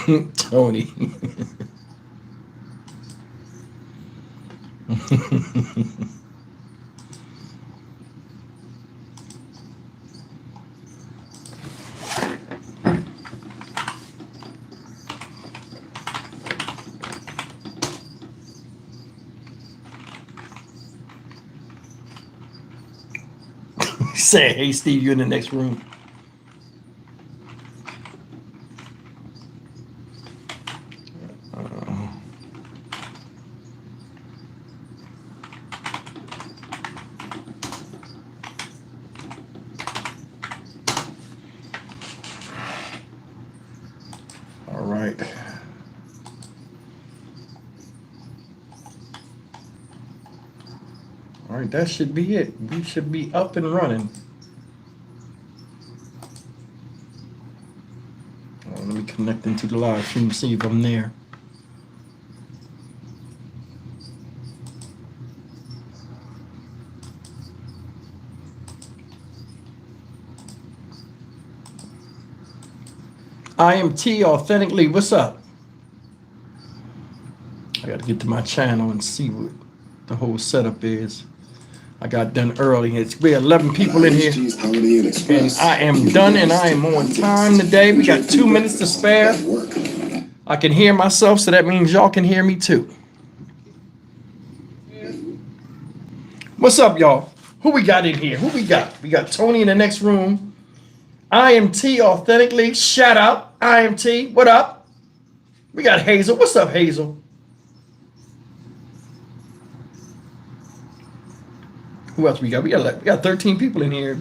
Tony. Say, hey Steve, you're in the next room. All right. All right, that should be it. We should be up and running. Let me connect into the live stream, see if I'm there. I am T authentically. What's up? I got to get to my channel and see what the whole setup is. I got done early. We have 11 people in here, and I am done, and I am on time today. We got 2 minutes to spare. I can hear myself, so that means y'all can hear me too. What's up, y'all? Who we got in here? Who we got? We got Tony in the next room. I am T authentically. Shout out. I am T. What up? We got Hazel. What's up, Hazel? Who else we got? We got 13 people in here.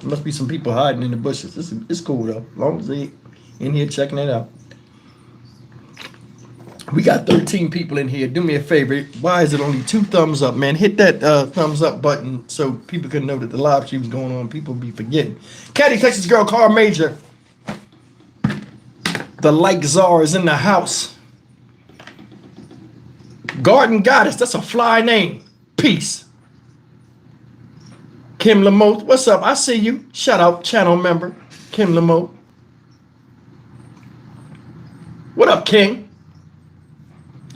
Must be some people hiding in the bushes. It's cool though. As long as they in here checking it out. We got 13 people in here. Do me a favor. Why is it only 2 thumbs up, man? Hit that thumbs up button so people can know that the live stream is going on. People be forgetting. Caddy, Texas girl, Car Major. The like czar is in the house. Garden Goddess. That's a fly name. Peace. Kim Lamote, what's up? I see you. Shout out channel member, Kim Lamote. What up, King?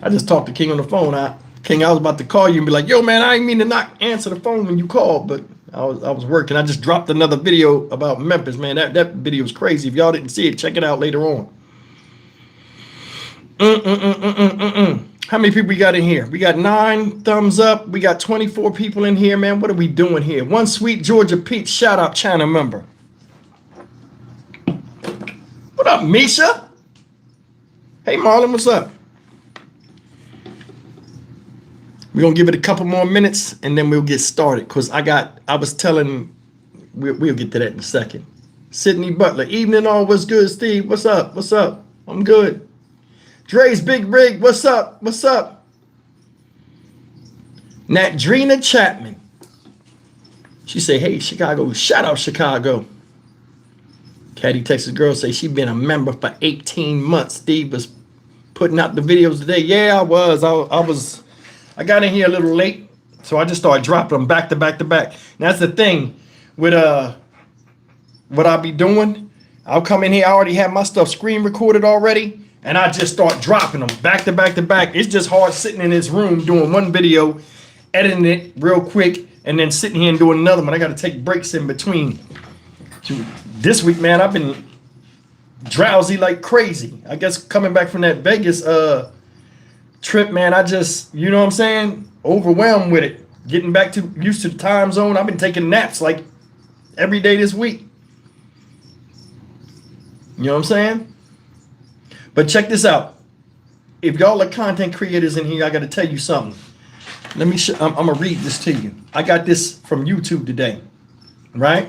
I just talked to King on the phone. King, I was about to call you and be like, yo, man, I didn't mean to not answer the phone when you called, but I was working. I just dropped another video about Memphis, man. That video is crazy. If y'all didn't see it, check it out later on. How many people we got in here? We got 9 thumbs up. We got 24 people in here, man. What are we doing here? One Sweet Georgia Peach, shout out channel member. What up, Misha? Hey, Marlon, what's up? We're going to give it a couple more minutes, and then we'll get started, because we'll get to that in a second. Sydney Butler, evening all, what's good, Steve? What's up? What's up? I'm good. Dre's Big Rig, what's up? What's up? Natrina Chapman. She say, hey, Chicago, shout out Chicago. Caddy, Texas girl, say she been a member for 18 months. Steve was putting out the videos today. Yeah, I was. I got in here a little late, so I just started dropping them back to back to back. And that's the thing with what I'll be doing. I'll come in here, I already have my stuff screen recorded already, and I just start dropping them back to back to back. It's just hard sitting in this room doing one video, editing it real quick, and then sitting here and doing another one. I got to take breaks in between. This week, man, I've been drowsy like crazy. I guess coming back from that Vegas trip, man, I just, you know what I'm saying, overwhelmed with it. Getting back to used to the time zone. I've been taking naps like every day this week. You know what I'm saying? But check this out. If y'all are content creators in here, I got to tell you something. Let me I'm going to read this to you. I got this from YouTube today, right?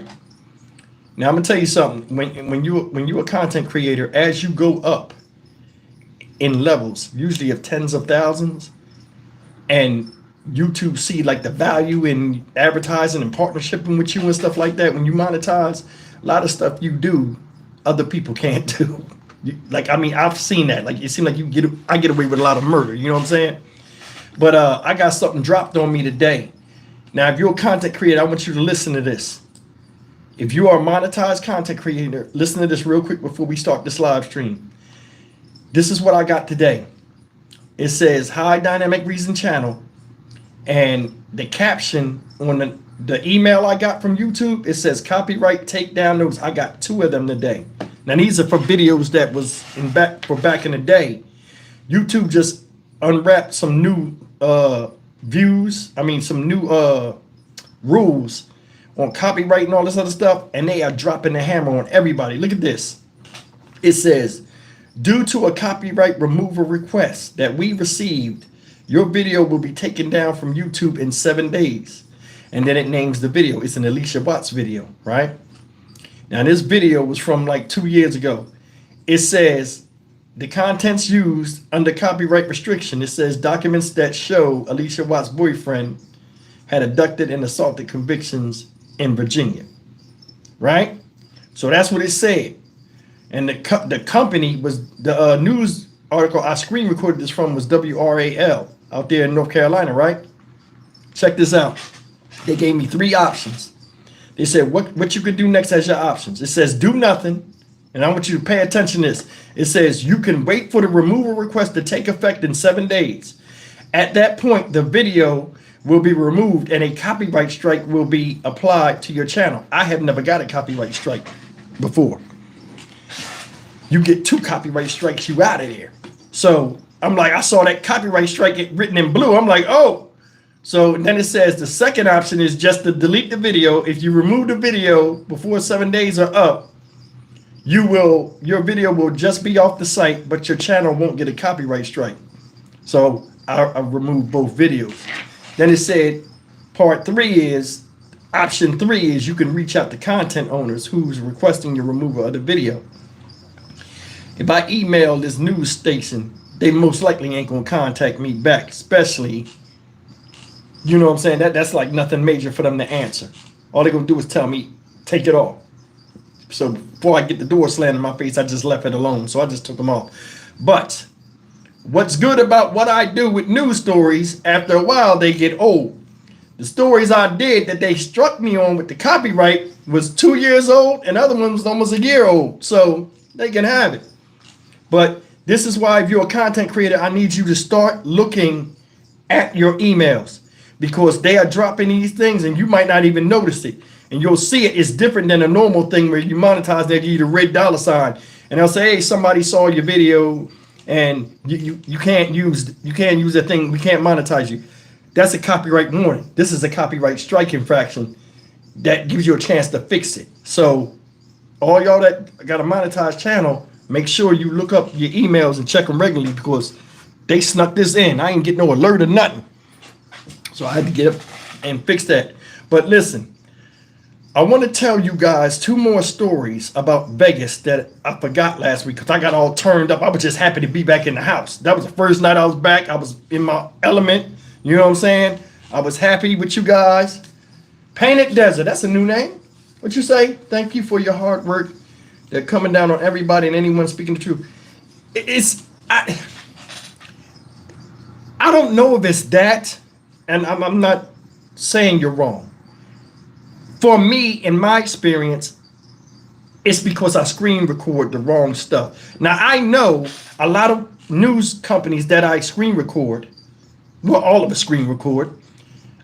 Now, I'm going to tell you something. When you're a content creator, as you go up in levels, usually of tens of thousands, and YouTube see like the value in advertising and partnershiping with you and stuff like that, when you monetize, a lot of stuff you do, other people can't do. Like, I mean, I've seen that. Like, it seems like I get away with a lot of murder. You know what I'm saying? But I got something dropped on me today. Now, if you're a content creator, I want you to listen to this. If you are a monetized content creator, listen to this real quick before we start this live stream. This is what I got today. It says High Dynamic Reason Channel, and the caption on the email I got from YouTube, it says copyright takedown notes. I got 2 of them today. Now these are for videos that was back in the day. YouTube just unwrapped some new some new rules on copyright and all this other stuff, and they are dropping the hammer on everybody. Look at this. It says, due to a copyright removal request that we received, your video will be taken down from YouTube in 7 days. And then it names the video. It's an Alicia Watts video, right? Now this video was from like 2 years ago. It says the contents used under copyright restriction. It says documents that show Alicia Watts' boyfriend had abducted and assaulted convictions in Virginia, right? So that's what it said. And the company was, the news article I screen recorded this from was WRAL out there in North Carolina, right? Check this out. They gave me 3 options. They said what you could do next as your options. It says do nothing, and I want you to pay attention to this. It says you can wait for the removal request to take effect in 7 days. At that point, the video will be removed and a copyright strike will be applied to your channel. I have never got a copyright strike before. You get 2 copyright strikes, you out of there. So I'm like, I saw that copyright strike get written in blue. I'm like, oh. So then it says the second option is just to delete the video. If you remove the video before 7 days are up, your video will just be off the site, but your channel won't get a copyright strike. So I removed both videos. Then it said option 3 is you can reach out to content owners who's requesting your removal of the video. If I email this news station, they most likely ain't gonna contact me back, especially, you know what I'm saying? That's like nothing major for them to answer. All they're gonna do is tell me, take it off. So before I get the door slammed in my face, I just left it alone. So I just took them off. But what's good about what I do with news stories, after a while they get old. The stories I did that they struck me on with the copyright was 2 years old, and other one was almost a year old. So they can have it. But this is why if you're a content creator, I need you to start looking at your emails, because they are dropping these things and you might not even notice it. And you'll see it. It's different than a normal thing where you monetize, they give you the red $sign. And they'll say, hey, somebody saw your video and you can't use the thing. We can't monetize you. That's a copyright warning. This is a copyright strike infraction that gives you a chance to fix it. So all y'all that got a monetized channel, make sure you look up your emails and check them regularly, because they snuck this in. I ain't get no alert or nothing. So I had to get up and fix that. But listen, I want to tell you guys 2 more stories about Vegas that I forgot last week because I got all turned up. I was just happy to be back in the house. That was the first night I was back. I was in my element. You know what I'm saying? I was happy with you guys. Painted Desert, that's a new name. What you say? Thank you for your hard work. They're coming down on everybody and anyone speaking the truth. I don't know if it's that, and I'm not saying you're wrong. For me, in my experience, it's because I screen record the wrong stuff. Now, I know a lot of news companies that I screen record, well, all of us screen record,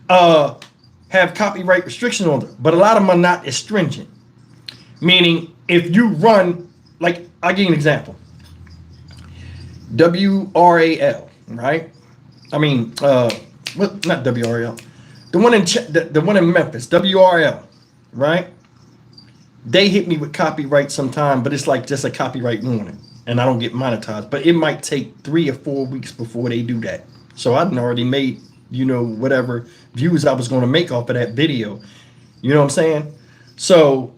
have copyright restriction on them, but a lot of them are not as stringent. Meaning, if you run, like, I'll give you an example. WRAL, right? I mean, not WRAL. The one in Memphis, WRL, right? They hit me with copyright sometime, but it's like just a copyright warning, and I don't get monetized. But it might take 3 or 4 weeks before they do that. So I'd already made, whatever views I was going to make off of that video. You know what I'm saying? So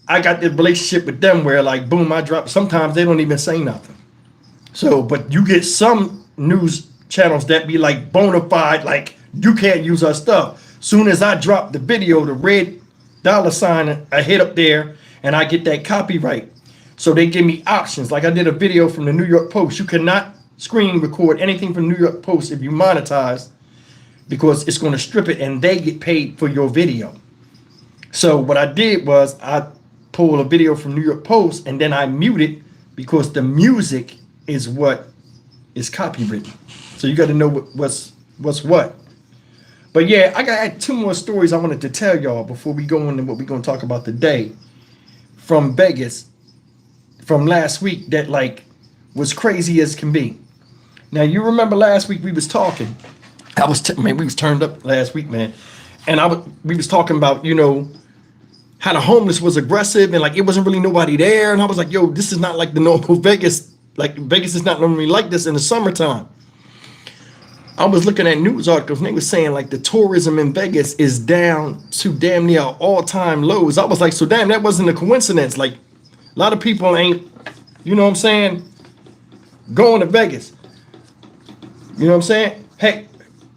I got this relationship with them where, like, boom, I drop. Sometimes they don't even say nothing. So, but you get some news channels that be like bona fide, like, you can't use our stuff. Soon as I drop the video, the red $sign, I hit up there and I get that copyright. So they give me options. Like I did a video from the New York Post. You cannot screen record anything from New York Post if you monetize, because it's going to strip it and they get paid for your video. So what I did was I pulled a video from New York Post and then I muted, because the music is what is copywritten. So you got to know what's what. But yeah, I got two more stories I wanted to tell y'all before we go into what we're going to talk about today from Vegas from last week that like was crazy as can be. Now you remember last week we was talking. Man, we was turned up last week, man, and we was talking about how the homeless was aggressive and like it wasn't really nobody there, and I was like, yo, this is not like the normal Vegas. Like Vegas is not normally like this in the summertime. I was looking at news articles and they were saying like the tourism in Vegas is down to damn near all-time lows. I was like, so damn, that wasn't a coincidence. Like a lot of people ain't, you know what I'm saying, going to Vegas. You know what I'm saying? Hey,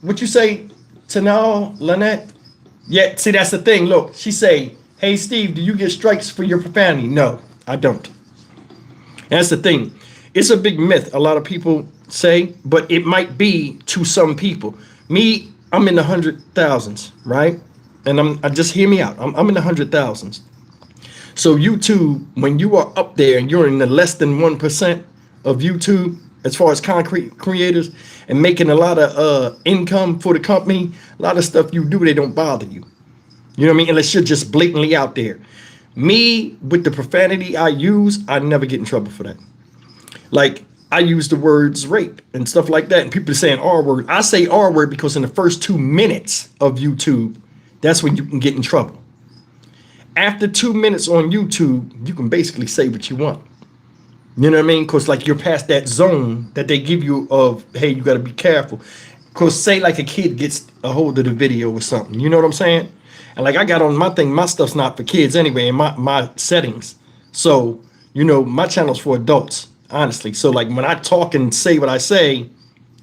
what you say, Tanal, Lynette? Yeah, see, that's the thing. Look, she say, hey, Steve, do you get strikes for your profanity? No, I don't. That's the thing. It's a big myth. A lot of people say, but it might be to some people. Me, I'm in the 100,000s, right? And I just hear me out. I'm in the 100,000s. So YouTube, when you are up there and you're in the less than 1% of YouTube, as far as concrete creators and making a lot of income for the company, a lot of stuff you do, they don't bother you. You know what I mean? Unless you're just blatantly out there. Me, with the profanity I use, I never get in trouble for that. Like, I use the words rape and stuff like that, and people are saying R word. I say R word because in the first 2 minutes of YouTube, that's when you can get in trouble. After 2 minutes on YouTube, you can basically say what you want. You know what I mean? Because like you're past that zone that they give you of, hey, you got to be careful. Because say like a kid gets a hold of the video or something. You know what I'm saying? And like I got on my thing, my stuff's not for kids anyway in my settings. So, my channel's for adults, honestly. So like when I talk and say what I say,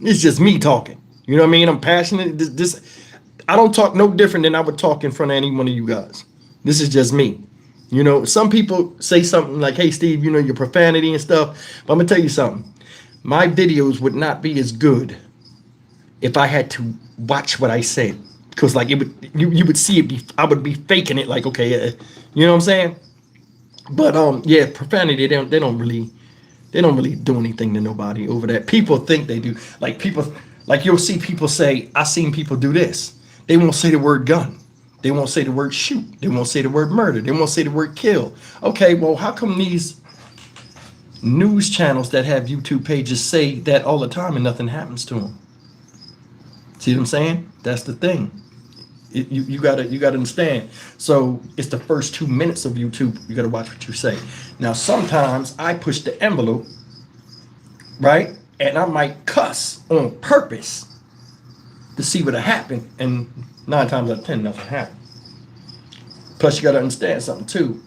it's just me talking. You know what I mean? I'm passionate. I don't talk no different than I would talk in front of any one of you guys. This is just me. Some people say something like, hey, Steve, your profanity and stuff. But I'm going to tell you something. My videos would not be as good if I had to watch what I said. Because like you would see it. I would be faking it like, okay, you know what I'm saying? But yeah, profanity, they don't really do anything to nobody over that. People think they do. Like you'll see people say, I seen people do this. They won't say the word gun. They won't say the word shoot. They won't say the word murder. They won't say the word kill. Okay, well, how come these news channels that have YouTube pages say that all the time and nothing happens to them? See what I'm saying? That's the thing. You gotta understand. So it's the first 2 minutes of YouTube. You gotta watch what you say. Now, sometimes I push the envelope, right? And I might cuss on purpose to see what'll happen. And 9 times out of 10, nothing happened. Plus, you got to understand something too.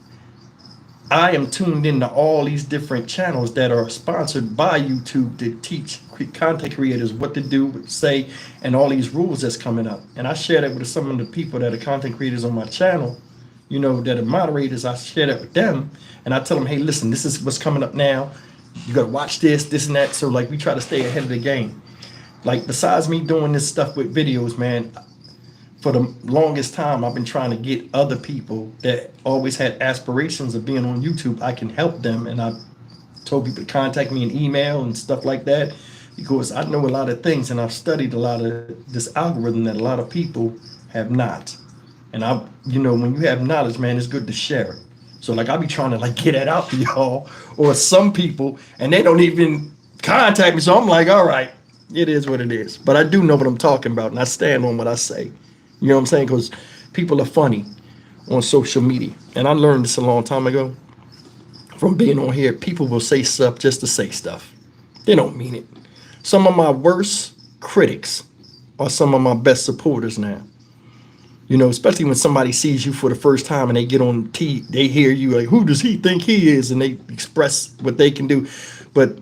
I am tuned into all these different channels that are sponsored by YouTube to teach content creators what to do, what to say, and all these rules that's coming up. And I share that with some of the people that are content creators on my channel, that are moderators. I share that with them. And I tell them, hey, listen, this is what's coming up now. You got to watch this and that. So, like, we try to stay ahead of the game. Like, besides me doing this stuff with videos, man, for the longest time, I've been trying to get other people that always had aspirations of being on YouTube. I can help them. And I've told people to contact me in email and stuff like that, because I know a lot of things and I've studied a lot of this algorithm that a lot of people have not. And when you have knowledge, man, it's good to share it. So like I'll be trying to like get that out to y'all, or some people, and they don't even contact me. So I'm like, all right, it is what it is. But I do know what I'm talking about, and I stand on what I say. You know what I'm saying? Because people are funny on social media. And I learned this a long time ago from being on here. People will say stuff just to say stuff. They don't mean it. Some of my worst critics are some of my best supporters now. Especially when somebody sees you for the first time and they get on they hear you like, who does he think he is? And they express what they can do. But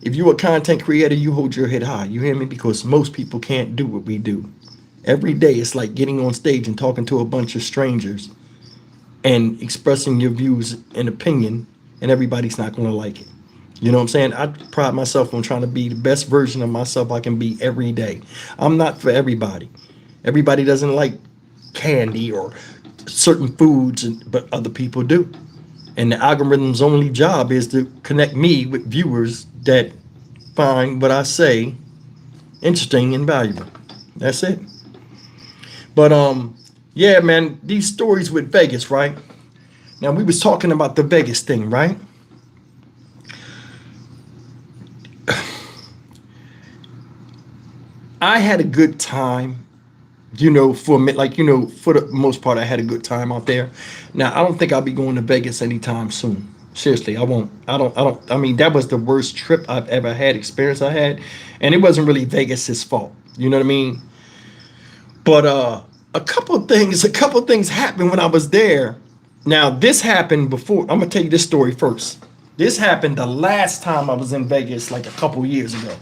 if you're a content creator, you hold your head high. You hear me? Because most people can't do what we do. Every day, it's like getting on stage and talking to a bunch of strangers and expressing your views and opinion, and everybody's not going to like it. You know what I'm saying? I pride myself on trying to be the best version of myself I can be every day. I'm not for everybody. Everybody doesn't like candy or certain foods, but other people do. And the algorithm's only job is to connect me with viewers that find what I say interesting and valuable. That's it. But yeah, man, these stories with Vegas, right? Now we was talking about the Vegas thing, right? I had a good time, for a minute, for the most part, I had a good time out there. Now, I don't think I'll be going to Vegas anytime soon. Seriously, I won't. I mean, that was the worst trip I've ever had, experience I had. And it wasn't really Vegas's fault. You know what I mean? But a couple of things happened when I was there. Now, this happened before. I'm gonna tell you this story first. This happened the last time I was in Vegas, like a couple years ago.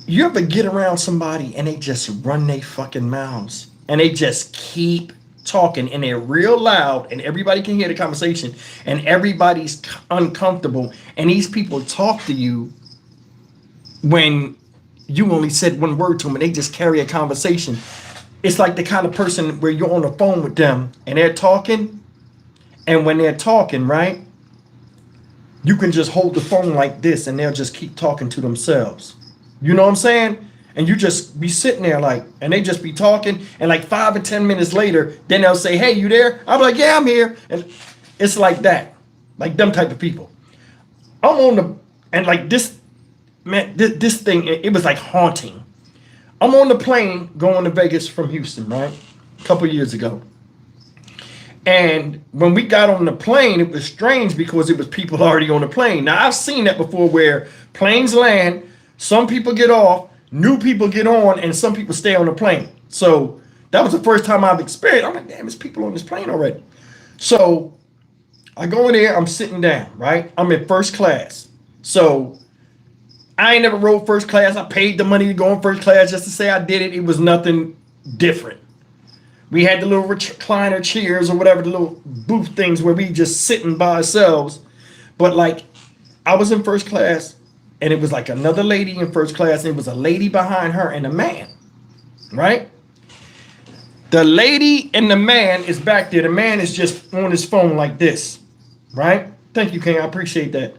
You ever get around somebody and they just run their fucking mouths and they just keep talking and they're real loud and everybody can hear the conversation and everybody's uncomfortable and these people talk to you when you only said one word to them and they just carry a conversation. It's like the kind of person where you're on the phone with them and they're talking, and when they're talking, right, you can just hold the phone like this and they'll just keep talking to themselves. You know what I'm saying? And you just be sitting there like, and they just be talking, and like 5 or 10 minutes later, then they'll say, "Hey, you there?" I'm like, "Yeah, I'm here." And it's like that, like them type of people. I'm on the, and like this, man, this thing, it was like haunting. I'm on the plane going to Vegas from Houston, right? A couple years ago. And when we got on the plane, it was strange because it was people already on the plane. Now, I've seen that before where planes land, some people get off, new people get on, and some people stay on the plane. So that was the first time I've experienced. I'm like, damn, there's people on this plane already. So I go in there, I'm sitting down, right? I'm in first class. So I ain't never rode first class. I paid the money to go in first class just to say I did it. It was nothing different. We had the little recliner chairs or whatever, the little booth things where we just sitting by ourselves. But like, I was in first class and it was like another lady in first class and it was a lady behind her and a man, right? The lady and the man is back there. The man is just on his phone like this, right? Thank you, King. I appreciate that.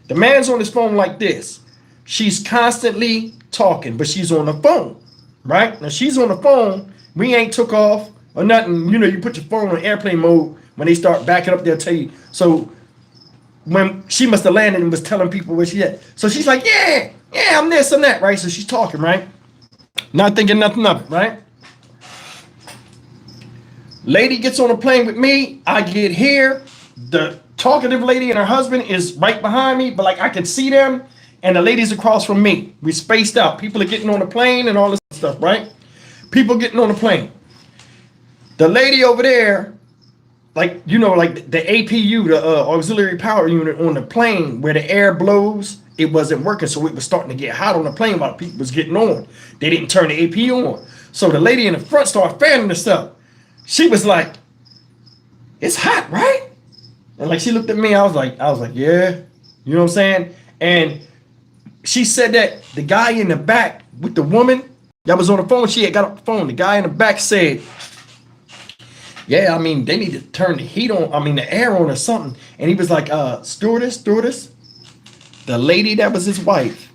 The man's on his phone like this. She's constantly talking, but she's on the phone, right? Now she's on the phone. We ain't took off or nothing. You know, you put your phone on airplane mode. When they start backing up, they'll tell you. So when she must have landed and was telling people where she at. So she's like, yeah, I'm this and that, right? So she's talking, right? Not thinking nothing of it, right? Lady gets on a plane with me. I get here. The talkative lady and her husband is right behind me, but like I can see them. And the lady's across from me. We spaced out. People are getting on the plane and all this stuff, right? People getting on the plane. The lady over there, like, you know, like the APU, the auxiliary power unit on the plane where the air blows, it wasn't working. So it was starting to get hot on the plane while people was getting on. They didn't turn the APU on. So the lady in the front started fanning herself. She was like, "It's hot, right?" And like she looked at me, I was like, yeah. You know what I'm saying? And she said that the guy in the back with the woman that was on the phone, she had got off the phone. The guy in the back said, "Yeah, I mean, they need to turn the heat on, the air on or something." And he was like, stewardess. The lady that was his wife,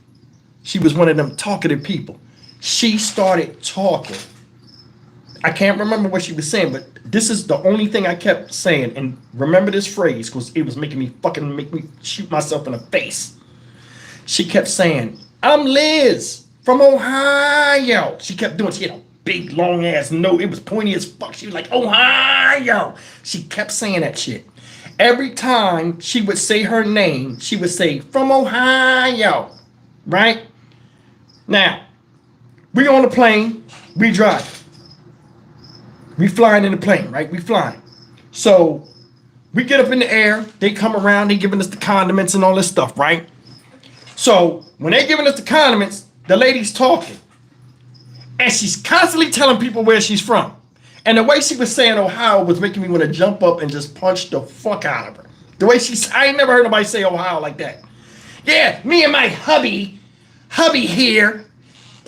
she was one of them talkative people. She started talking. I can't remember what she was saying, but this is the only thing I kept saying. And remember this phrase, because it was making me shoot myself in the face. She kept saying, "I'm Liz from Ohio." She kept doing, she had a big long ass note. It was pointy as fuck. She was like, "Ohio." She kept saying that shit. Every time she would say her name, she would say, "From Ohio." Right? Now, we on the plane, we drive. We flying in the plane, right? We flying. So we get up in the air, they come around, they giving us the condiments and all this stuff, right? So when they giving us the condiments, the lady's talking. And she's constantly telling people where she's from. And the way she was saying Ohio was making me want to jump up and just punch the fuck out of her. The way I ain't never heard nobody say Ohio like that. "Yeah, me and my hubby here,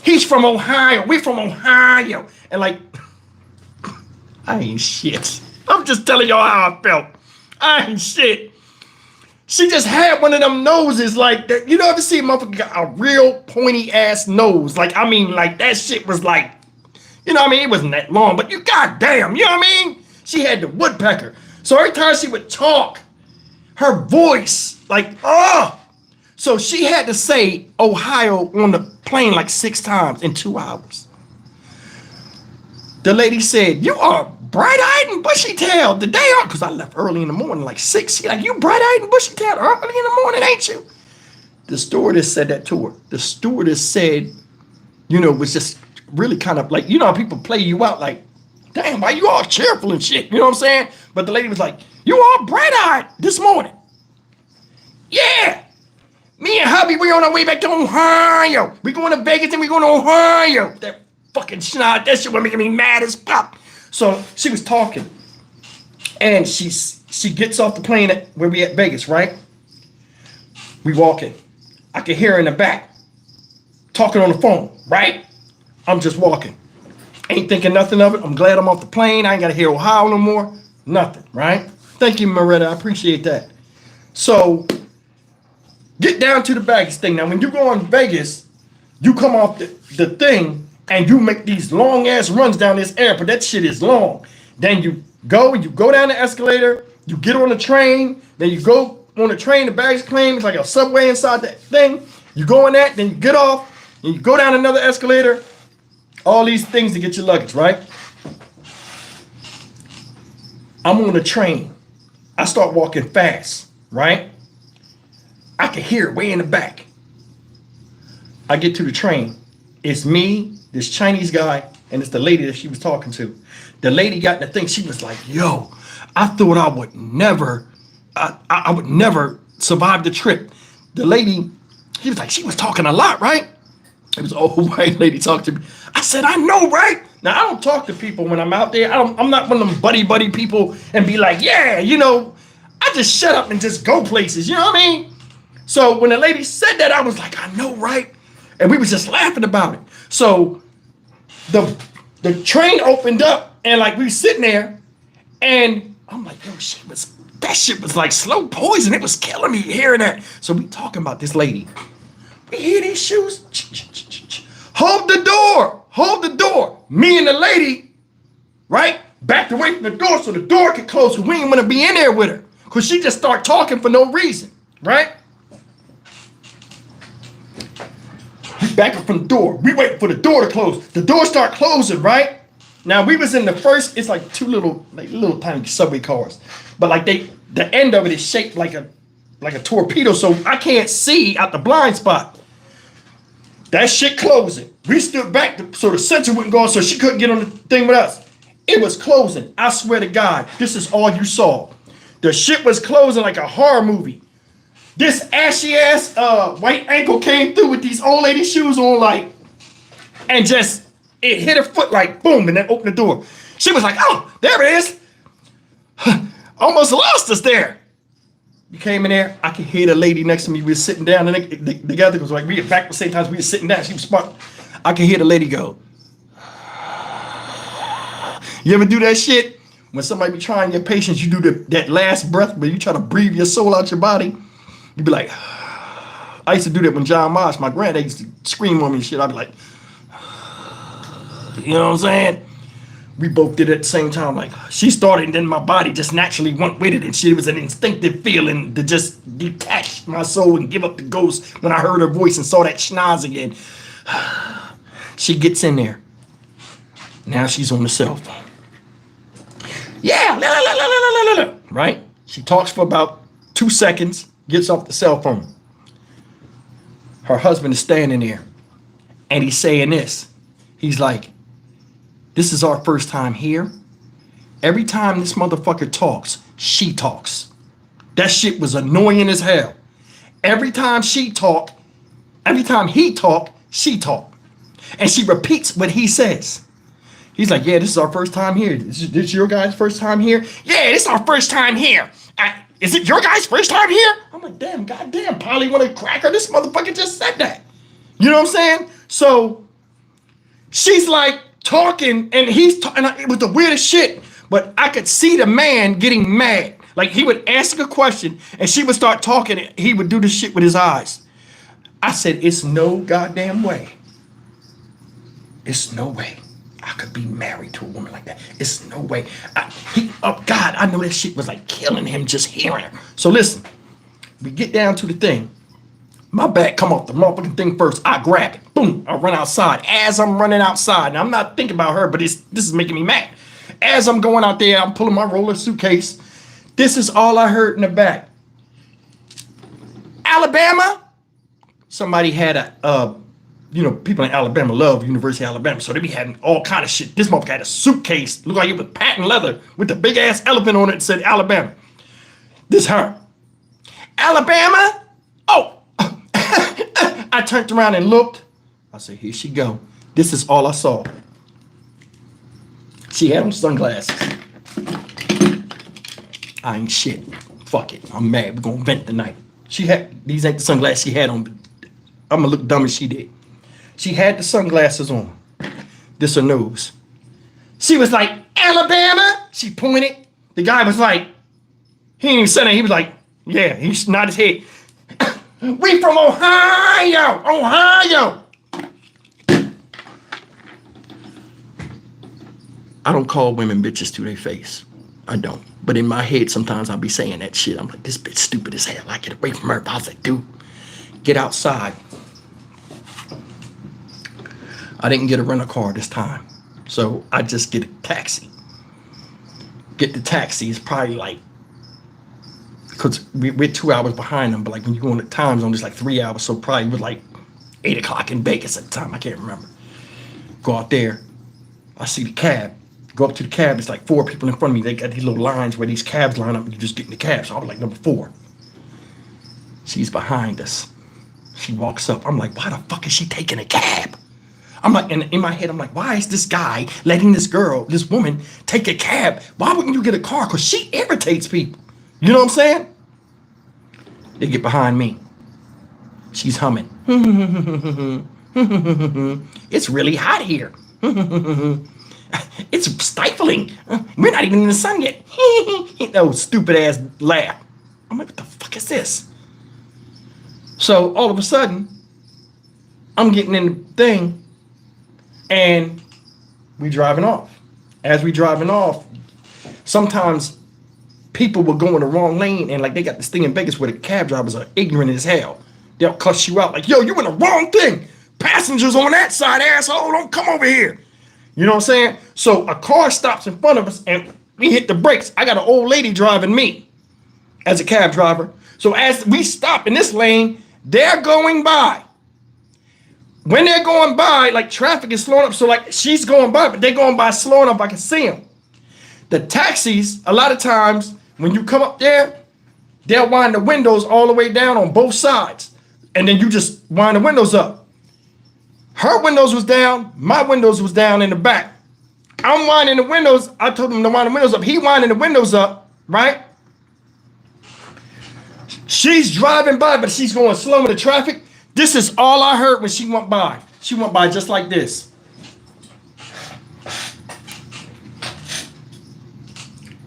he's from Ohio. We're from Ohio." And like, I ain't shit. I'm just telling y'all how I felt. I ain't shit. She just had one of them noses like that. You know, ever see a motherfucker got a real pointy ass nose? Like, I mean, like that shit was like, you know what I mean? It wasn't that long, but you goddamn, you know what I mean? She had the woodpecker. So every time she would talk, her voice, like, so she had to say Ohio on the plane like 6 times in 2 hours. The lady said, "You are bright-eyed and bushy-tailed the day on," because I left early in the morning, like 6. She like, "You bright-eyed and bushy-tailed early in the morning, ain't you?" The stewardess said that to her. The stewardess said, you know, was just really kind of like, you know how people play you out like, damn, why you all cheerful and shit? You know what I'm saying? But the lady was like, "You all bright-eyed this morning." Yeah. Me and hubby, we on our way back to Ohio. We going to Vegas and we going to Ohio. That fucking schnoz, that shit was making me mad as fuck. So she was talking, and she gets off the plane at where we at Vegas, right? We walking. I can hear her in the back talking on the phone, right? I'm just walking. Ain't thinking nothing of it. I'm glad I'm off the plane. I ain't got to hear Ohio no more. Nothing, right? Thank you, Moretta. I appreciate that. So get down to the baggage thing. Now, when you go on Vegas, you come off the thing and you make these long ass runs down this airport. That shit is long. Then you go down the escalator, you get on the train, then you go on the train, the baggage claim, it's like a subway inside that thing. You go in that, then you get off, and you go down another escalator, all these things to get your luggage, right? I'm on the train. I start walking fast, right? I can hear it way in the back. I get to the train. It's me, this Chinese guy, and it's the lady that she was talking to. The lady got in the thing. She was like, "Yo, I thought I would never survive the trip." The lady, she was talking a lot, right? It was an old white lady talking to me. I said, "I know, right?" Now, I don't talk to people when I'm out there. I'm not one of them buddy people and be like, "Yeah, you know," I just shut up and just go places. You know what I mean? So when the lady said that, I was like, "I know, right?" And we was just laughing about it. So the train opened up and like we was sitting there and I'm like, "Yo, that shit was like slow poison. It was killing me hearing that." So we talking about this lady. We hear these shoes. Hold the door. Me and the lady, right, backed away from the door so the door could close. We ain't want to be in there with her because she just start talking for no reason, right? We back up from the door. We wait for the door to close. The door start closing, right? Now we was in the first. It's like two little tiny subway cars, but like the end of it is shaped like a torpedo, so I can't see out the blind spot. That shit closing. We stood back so the sensor wouldn't go on, so she couldn't get on the thing with us. It was closing. I swear to God, this is all you saw. The shit was closing like a horror movie. This ashy ass white ankle came through with these old lady shoes on, like, and just it hit her foot like boom, and then opened the door. She was like, "Oh, there it is." Almost lost us there. You came in there, I could hear the lady next to me. We were sitting down together because like we were back at the same time. We were sitting down. She was smart. I could hear the lady go. You ever do that shit? When somebody be trying your patience, you do that last breath where you try to breathe your soul out your body. You be like, I used to do that when John Moss, my granddad, used to scream on me and shit. I'd be like, you know what I'm saying? We both did it at the same time. Like, she started and then my body just naturally went with it. And she was an instinctive feeling to just detach my soul and give up the ghost when I heard her voice and saw that schnoz again. She gets in there. Now she's on the cell phone. Yeah, right? She talks for about 2 seconds, gets off the cell phone. Her husband is standing there and he's saying this. He's like, "This is our first time here. Every time this motherfucker talks, she talks." That shit was annoying as hell. Every time he talk, she talk. And she repeats what he says. He's like, "Yeah, this is our first time here. This your guys' first time here?" "Yeah, this is our first time here." "Is it your guys' first time here?" I'm like, damn, goddamn, Polly want a cracker? This motherfucker just said that. You know what I'm saying? So she's like talking and he's talking. It was the weirdest shit. But I could see the man getting mad. Like he would ask a question and she would start talking and he would do this shit with his eyes. I said, it's no goddamn way. It's no way I could be married to a woman like that. It's no way. Oh God, I know that shit was like killing him just hearing her. So listen, we get down to the thing. My back come off the motherfucking thing first. I grab it. Boom. I run outside. As I'm running outside, now I'm not thinking about her, but this is making me mad. As I'm going out there, I'm pulling my roller suitcase. This is all I heard in the back. Alabama? Somebody had a, people in Alabama love University of Alabama, so they be having all kind of shit. This motherfucker had a suitcase, looked like it was patent leather with the big ass elephant on it and said Alabama. This her. Alabama? Oh. I turned around and looked. I said, here she go. This is all I saw. She had on sunglasses. I ain't shit. Fuck it. I'm mad. We're gonna vent tonight. These ain't the sunglasses she had on. I'm gonna look dumb as she did. She had the sunglasses on. This her nose. She was like, Alabama? She pointed. The guy was like, he ain't even said that. He was like, yeah, he nodded his head. We from Ohio! Ohio! I don't call women bitches to their face. I don't. But in my head, sometimes I'll be saying that shit. I'm like, this bitch stupid as hell. I get away from her. I was like, dude, get outside. I didn't get a rental car this time. So I just get a taxi. Get the taxi. It's probably like, because we're 2 hours behind them, but like when you go on the time zone, it's like 3 hours. So probably it was like 8 o'clock in Vegas at the time. I can't remember. Go out there. I see the cab. Go up to the cab. It's like 4 people in front of me. They got these little lines where these cabs line up and you just get in the cab. So I was like number 4. She's behind us. She walks up. I'm like, why the fuck is she taking a cab? I'm like, and in my head, I'm like, why is this guy letting this woman take a cab? Why wouldn't you get a car? Because she irritates people. You know what I'm saying? They get behind me. She's humming. It's really hot here. It's stifling. We're not even in the sun yet. That stupid ass laugh. I'm like, what the fuck is this? So all of a sudden, I'm getting in the thing and we driving off. As we driving off, sometimes people will go in the wrong lane and like they got this thing in Vegas where the cab drivers are ignorant as hell. They'll cuss you out like, yo, you in the wrong thing. Passengers on that side, asshole, don't come over here. You know what I'm saying? So a car stops in front of us and we hit the brakes. I got an old lady driving me as a cab driver. So as we stop in this lane, they're going by. When they're going by, like traffic is slowing up. So like she's going by, but they're going by slowing up. I can see them. The taxis, a lot of times, when you come up there, they'll wind the windows all the way down on both sides. And then you just wind the windows up. Her windows was down. My windows was down in the back. I'm winding the windows. I told him to wind the windows up. He winding the windows up, right? She's driving by, but she's going slow with the traffic. This is all I heard when she went by. She went by just like this.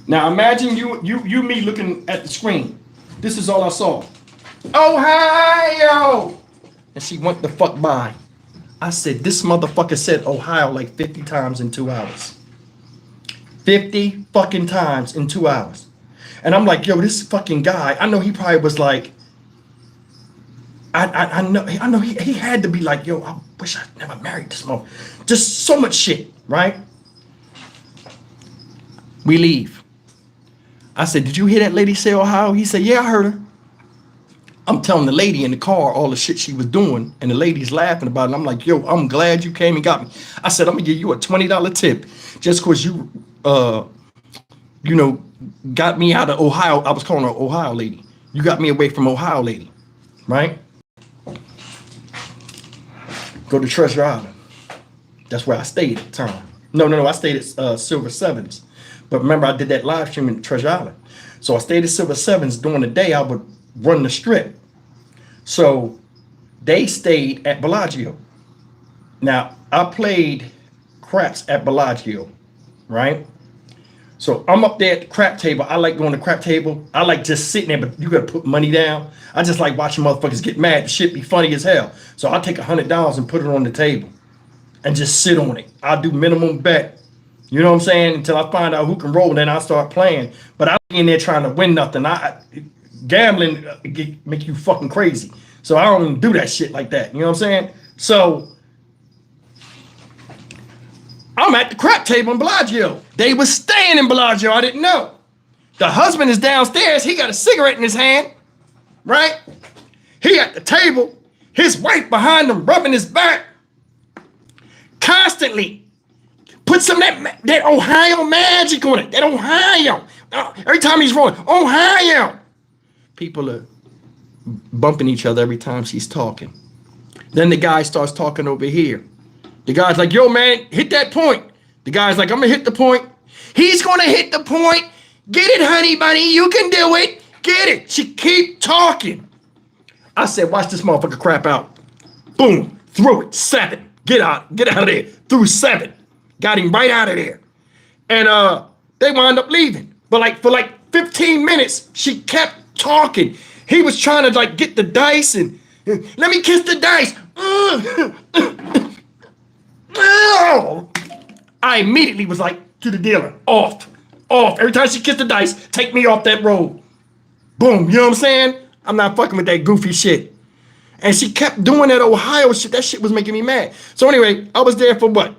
Now imagine you me looking at the screen. This is all I saw. Ohio! And she went the fuck by. I said, this motherfucker said Ohio like 50 times in 2 hours. 50 fucking times in 2 hours. And I'm like, yo, this fucking guy, I know he probably was like, I know he had to be like, yo, I wish I never married this mother. Just so much shit, right? We leave. I said, did you hear that lady say Ohio? He said, yeah, I heard her. I'm telling the lady in the car all the shit she was doing, and the lady's laughing about it. I'm like, yo, I'm glad you came and got me. I said, I'm gonna give you a $20 tip just because you, got me out of Ohio. I was calling her Ohio lady. You got me away from Ohio lady, right? Go to Treasure Island. That's where I stayed at the time. No, I stayed at Silver Sevens. But remember, I did that live stream in Treasure Island. So I stayed at Silver Sevens. During the day, I would run the strip. So they stayed at Bellagio. Now, I played craps at Bellagio, right? So I'm up there at the crap table. I like going to the crap table. I like just sitting there, but you gotta put money down. I just like watching motherfuckers get mad. The shit be funny as hell. So I'll take $100 and put it on the table and just sit on it. I'll do minimum bet. You know what I'm saying? Until I find out who can roll, then I'll start playing. But I'm in there trying to win nothing. Gambling make you fucking crazy. So I don't even do that shit like that. You know what I'm saying? So I'm at the crap table in Bellagio. They was staying in Bellagio. I didn't know. The husband is downstairs. He got a cigarette in his hand, right? He at the table. His wife behind him rubbing his back. Constantly. Put some of that Ohio magic on it. That Ohio. Every time he's rolling, Ohio. People are bumping each other every time she's talking. Then the guy starts talking over here. The guy's like, yo, man, hit that point. The guy's like, I'm going to hit the point. He's going to hit the point. Get it, honey bunny. You can do it. Get it. She keep talking. I said, watch this motherfucker crap out. Boom. Threw it. 7. Get out of there. Threw 7. Got him right out of there. And they wound up leaving. But for 15 minutes, she kept talking. He was trying to get the dice and let me kiss the dice. I immediately was to the dealer, off. Every time she kissed the dice, take me off that road. Boom, you know what I'm saying? I'm not fucking with that goofy shit. And she kept doing that Ohio shit. That shit was making me mad. So anyway, I was there for what?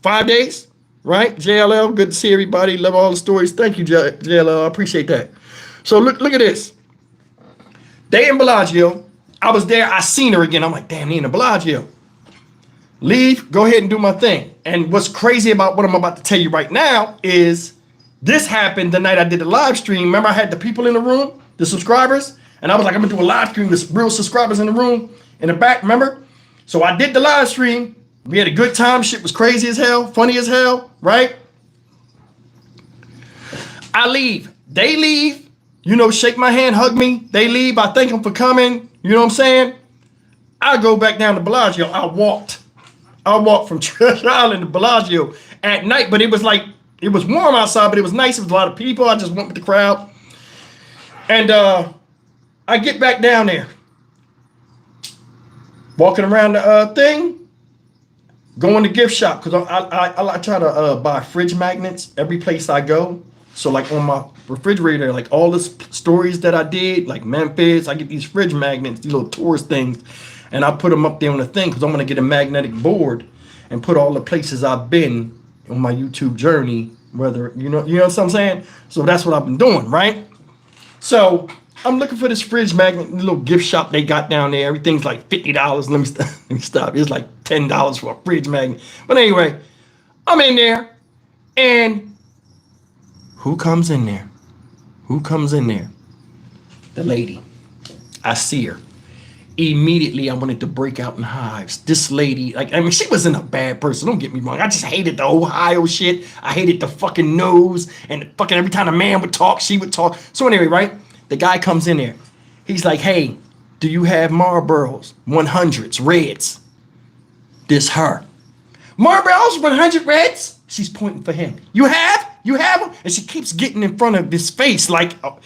5 days, right? JLL, good to see everybody. Love all the stories. Thank you, JLL. I appreciate that. So look at this. They in Bellagio. I was there. I seen her again. I'm like, damn, they in the Bellagio. Leave. Go ahead and do my thing. And what's crazy about what I'm about to tell you right now is this happened the night I did the live stream. Remember I had the people in the room, the subscribers? And I was like, I'm going to do a live stream with real subscribers in the room in the back, remember? So I did the live stream. We had a good time. Shit was crazy as hell, funny as hell, right? I leave. They leave. Shake my hand, hug me. They leave. I thank them for coming. You know what I'm saying? I go back down to Bellagio. I walked from Treasure Island to Bellagio at night, but it was warm outside, but it was nice. It was a lot of people. I just went with the crowd. And I get back down there. Walking around the thing. Going to gift shop because I try to buy fridge magnets every place I go. So on my refrigerator, all the stories that I did, like Memphis, I get these fridge magnets, these little tourist things, and I put them up there on the thing because I'm gonna get a magnetic board and put all the places I've been on my YouTube journey. Whether you know what I'm saying. So that's what I've been doing, right? So I'm looking for this fridge magnet, the little gift shop they got down there. Everything's like $50. Let me stop. It's like $10 for a fridge magnet. But anyway, I'm in there, and who comes in there? Who comes in there? The lady. I see her. Immediately, I wanted to break out in hives. This lady, she wasn't a bad person. Don't get me wrong. I just hated the Ohio shit. I hated the fucking nose, and fucking every time a man would talk, she would talk. So anyway, right? The guy comes in there. He's like, hey, do you have Marlboros? 100s, reds. This her. Marlboros, 100 reds? She's pointing for him. You have? You have them? And she keeps getting in front of his face you know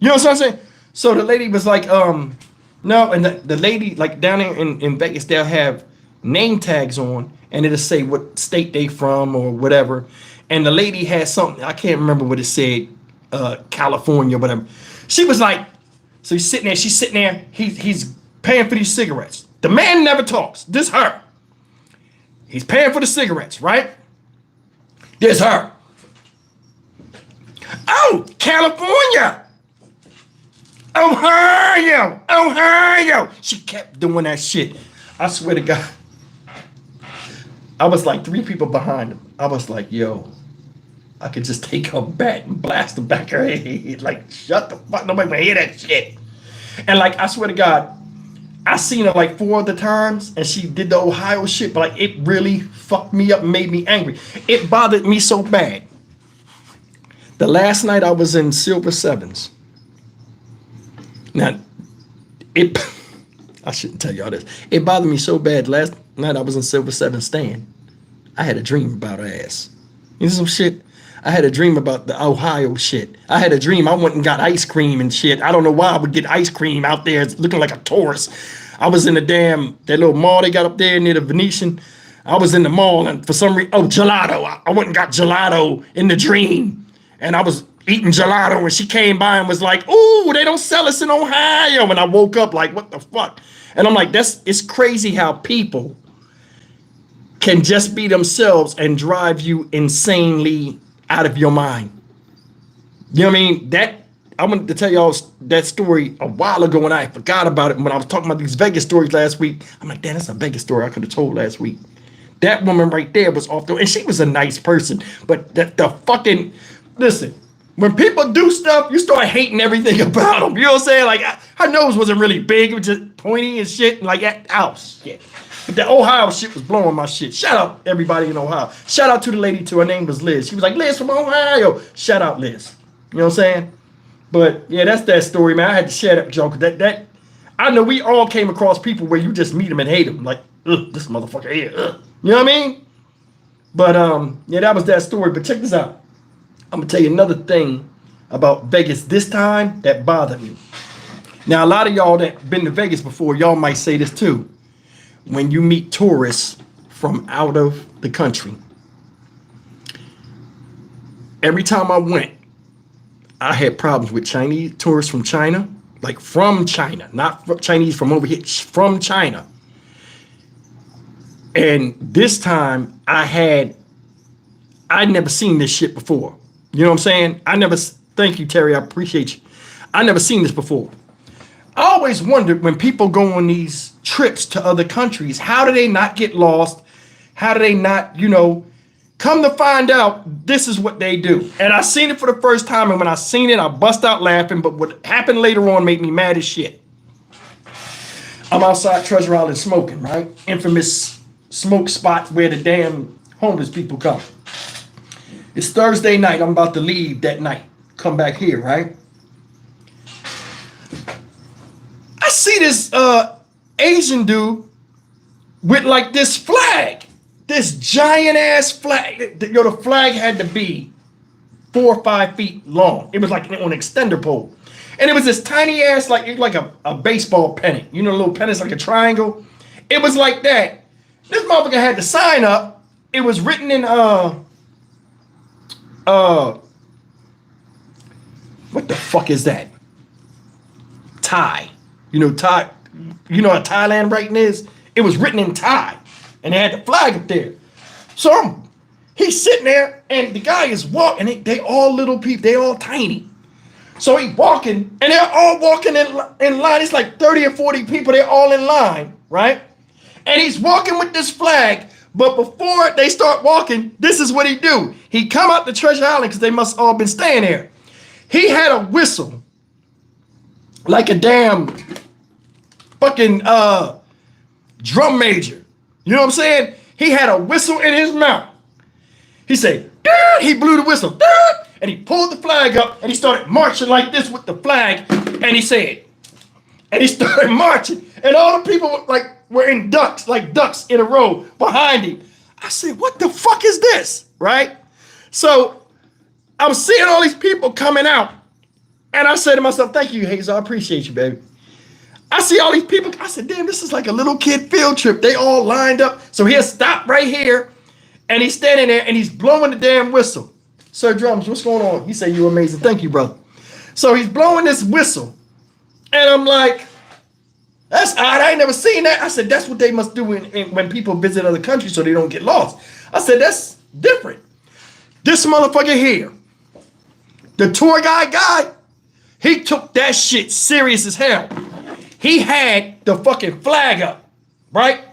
what I'm saying? So the lady was like, no. And the lady, down there in Vegas, they'll have name tags on, and it'll say what state they from or whatever. And the lady had something, I can't remember what it said, California or whatever. She was like, so she's sitting there, he's paying for these cigarettes. The man never talks. This her. He's paying for the cigarettes, right? This her. Oh, California. Ohio. She kept doing that shit. I swear to God. I was like 3 people behind him. I was like, yo, I could just take her bat and blast the back of her head. Shut the fuck, nobody wanna hear that shit. And I swear to God, I seen her 4 other times, and she did the Ohio shit, but it really fucked me up and made me angry. It bothered me so bad. The last night I was in Silver Sevens. Now, I shouldn't tell y'all this. It bothered me so bad. Last night I was in Silver Seven stand. I had a dream about her ass. You know some shit? I had a dream about the Ohio shit. I had a dream I went and got ice cream and shit. I don't know why I would get ice cream out there looking like a tourist. I was in that little mall they got up there near the Venetian. I was in the mall and for some reason, gelato. I went and got gelato in the dream. And I was eating gelato and she came by and was like, ooh, they don't sell us in Ohio. And I woke up like, what the fuck? And I'm like, it's crazy how people can just be themselves and drive you insanely out of your mind. You know what I mean? I wanted to tell y'all that story a while ago and I forgot about it. When I was talking about these Vegas stories last week, I'm like, damn, that's a Vegas story I could have told last week. That woman right there was off the, and she was a nice person, but listen, when people do stuff, you start hating everything about them. You know what I'm saying? Like, her nose wasn't really big, it was just pointy and shit, and like, shit. But the Ohio shit was blowing my shit. Shout out everybody in Ohio. Shout out to the lady too. Her name was Liz. She was like, Liz from Ohio. Shout out Liz. You know what I'm saying? But yeah, that's that story, man. I had to share that joke. That I know we all came across people where you just meet them and hate them. Like, this motherfucker here. You know what I mean? But yeah, that was that story. But check this out. I'm gonna tell you another thing about Vegas this time that bothered me. Now, a lot of y'all that been to Vegas before, y'all might say this too. When you meet tourists from out of the country, every time I went, I had problems with Chinese tourists from China, like from China, not Chinese from over here, from China. And this time I'd never seen this shit before. You know what I'm saying? Thank you, Terry, I appreciate you. I never seen this before. I always wondered when people go on these trips to other countries, how do they not get lost? How do they not, come to find out this is what they do. And I seen it for the first time. And when I seen it, I bust out laughing. But what happened later on made me mad as shit. I'm outside Treasure Island smoking, right? Infamous smoke spot where the damn homeless people come. It's Thursday night. I'm about to leave that night. Come back here, right? I see this Asian dude with like this flag, this giant ass flag. The flag had to be 4 or 5 feet long. It was like on an extender pole. And it was this tiny ass, like a baseball pennant. You know, a little pennant's like a triangle. It was like that. This motherfucker had the sign up. It was written in what the fuck is that? Thai. Thai. You know what Thailand writing is? It was written in Thai. And they had the flag up there. So he's sitting there and the guy is walking. They all little people. They all tiny. So he's walking and they're all walking in line. It's like 30 or 40 people. They're all in line, right? And he's walking with this flag. But before they start walking, this is what he do. He come out to Treasure Island because they must all been staying there. He had a whistle. Like a damn fucking drum major. You know what I'm saying? He had a whistle in his mouth. He said, Dur! He blew the whistle. Dur! And he pulled the flag up and he started marching like this with the flag. And he said, and he started marching. And all the people were in ducks in a row behind him. I said, what the fuck is this? Right? So I'm seeing all these people coming out. And I said to myself, thank you, Hazel. I appreciate you, baby. I see all these people. I said, damn, this is like a little kid field trip. They all lined up. So he'll stop right here. And he's standing there and he's blowing the damn whistle. Sir Drums, what's going on? He said, you're amazing. Thank you, brother. So he's blowing this whistle. And I'm like, that's odd. I ain't never seen that. I said, that's what they must do when people visit other countries so they don't get lost. I said, that's different. This motherfucker here, the tour guy, he took that shit serious as hell. He had the fucking flag up, right?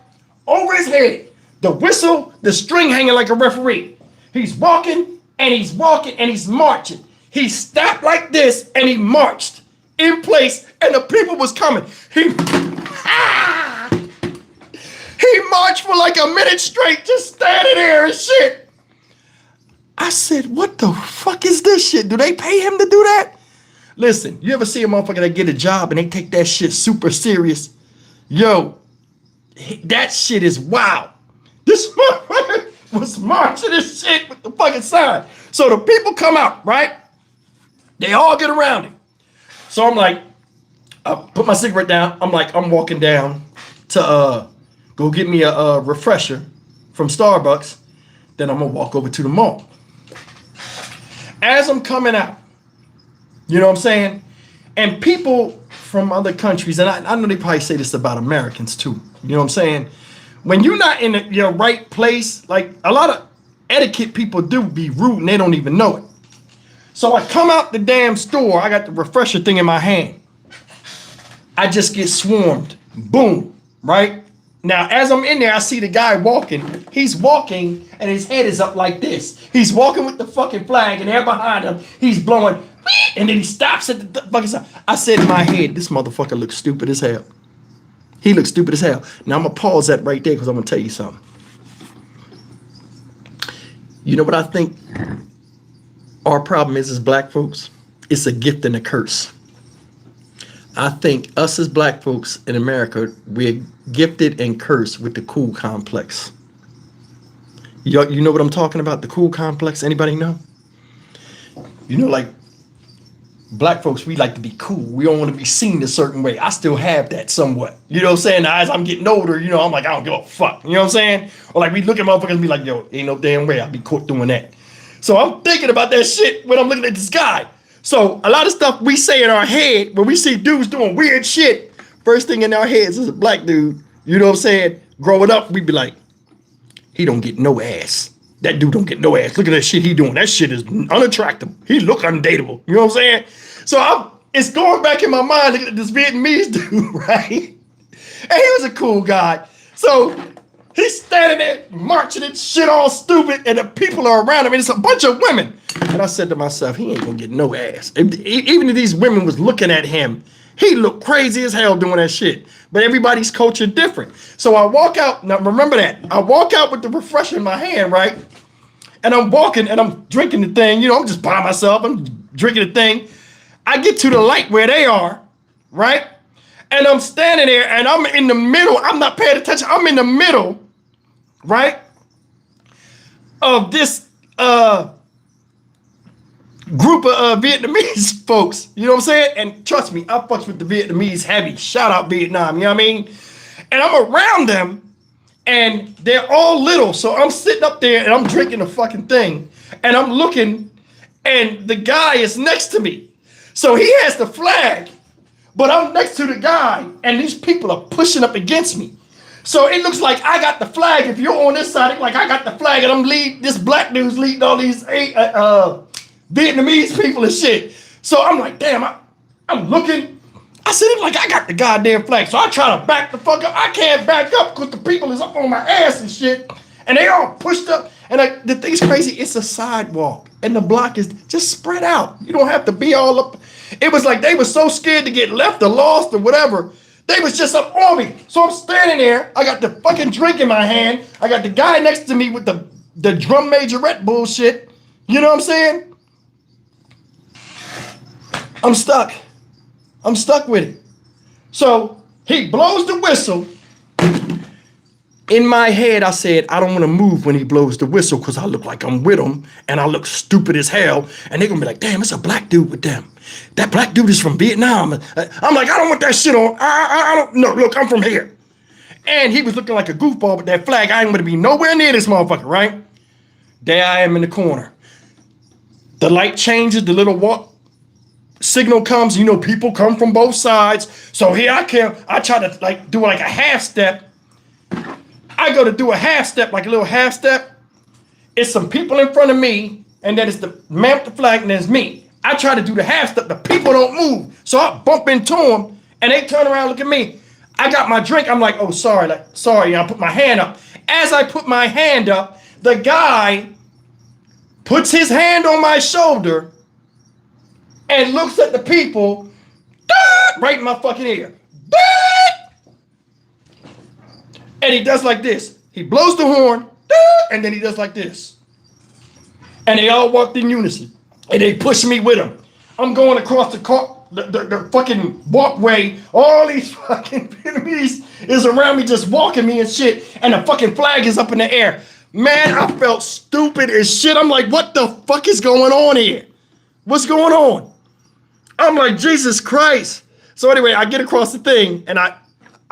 Over his head. The whistle, the string hanging like a referee. He's walking and he's marching. He stopped like this and he marched in place and the people was coming. He marched for like a minute straight just standing there and shit. I said, what the fuck is this shit? Do they pay him to do that? Listen, you ever see a motherfucker that get a job and they take that shit super serious? Yo, that shit is wild. This motherfucker, was marching this shit with the fucking sign. So the people come out, right? They all get around it. So I'm like, I put my cigarette down. I'm like, I'm walking down to go get me a refresher from Starbucks. Then I'm gonna walk over to the mall. As I'm coming out, you know what I'm saying? And people from other countries, and I know they probably say this about Americans too. You know what I'm saying? When you're not in your right place, like a lot of etiquette people do be rude and they don't even know it. So I come out the damn store, I got the refresher thing in my hand. I just get swarmed. Boom, right? Now, as I'm in there, I see the guy walking. He's walking and his head is up like this. He's walking with the fucking flag and they're behind him. He's blowing, and then he stops at the fucking side. I said in my head, this motherfucker looks stupid as hell. He looks stupid as hell. Now, I'm going to pause that right there because I'm going to tell you something. You know what I think our problem is as black folks? It's a gift and a curse. I think us as black folks in America, we're gifted and cursed with the cool complex. You know what I'm talking about? The cool complex? Anybody know? You know, like black folks, we like to be cool. We don't want to be seen a certain way. I still have that somewhat. You know what I'm saying? Now, as I'm getting older, you know, I'm like, I don't give a fuck. You know what I'm saying? Or like we look at motherfuckers and be like, yo, ain't no damn way I'll be caught doing that. So I'm thinking about that shit when I'm looking at this guy. So a lot of stuff we say in our head when we see dudes doing weird shit, first thing in our heads is a black dude. You know what I'm saying? Growing up, we'd be like, he don't get no ass. That dude don't get no ass. Look at that shit he doing. That shit is unattractive. He look undateable. You know what I'm saying? So it's going back in my mind looking at this Vietnamese dude, right? And he was a cool guy. So he's standing there marching and shit all stupid, and the people are around him, and it's a bunch of women. And I said to myself, he ain't gonna get no ass. Even if these women was looking at him, he looked crazy as hell doing that shit. But everybody's culture different. So I walk out, now remember that. I walk out with the refresher in my hand, right? And I'm walking and I'm drinking the thing. You know, I'm just by myself. I'm drinking the thing. I get to the light where they are, right? And I'm standing there and I'm in the middle. I'm not paying attention. I'm in the middle, right? Of this group of Vietnamese folks, you know what I'm saying? And trust me, I fucks with the Vietnamese heavy. Shout out Vietnam, you know what I mean? And I'm around them and they're all little. So I'm sitting up there and I'm drinking the fucking thing and I'm looking and the guy is next to me. So he has the flag, but I'm next to the guy and these people are pushing up against me. So it looks like I got the flag. If you're on this side, like I got the flag and I'm this black dude's leading all these Vietnamese people and shit. So I'm like, damn, I'm looking. I said, like, I got the goddamn flag. So I try to back the fuck up. I can't back up because the people is up on my ass and shit. And they all pushed up. And the thing's crazy. It's a sidewalk. And the block is just spread out. You don't have to be all up. It was like they were so scared to get left or lost or whatever. They was just up on me. So I'm standing there. I got the fucking drink in my hand. I got the guy next to me with the drum majorette bullshit. You know what I'm saying? I'm stuck. I'm stuck with it. So he blows the whistle. In my head, I said, I don't want to move when he blows the whistle because I look like I'm with him and I look stupid as hell. And they're going to be like, damn, it's a black dude with them. That black dude is from Vietnam. I'm like, I don't want that shit on. I don't, no, look, I'm from here. And he was looking like a goofball with that flag. I ain't going to be nowhere near this motherfucker, right? There I am in the corner. The light changes, the little signal comes, you know, people come from both sides. So here I try to like do like a half step. I go to do a half step, like a little half step. It's some people in front of me, and then it's the man with the flag, and there's me. I try to do the half step, the people don't move. So I bump into them, and they turn around, look at me. I got my drink, I'm like, oh, sorry, I put my hand up. As I put my hand up, the guy puts his hand on my shoulder and looks at the people right in my fucking ear. And he does like this. He blows the horn, and then he does like this. And they all walked in unison. And they push me with him. I'm going across the fucking walkway. All these fucking Vietnamese is around me just walking me and shit. And the fucking flag is up in the air. Man, I felt stupid as shit. I'm like, what the fuck is going on here? What's going on? I'm like, Jesus Christ. So anyway, I get across the thing and I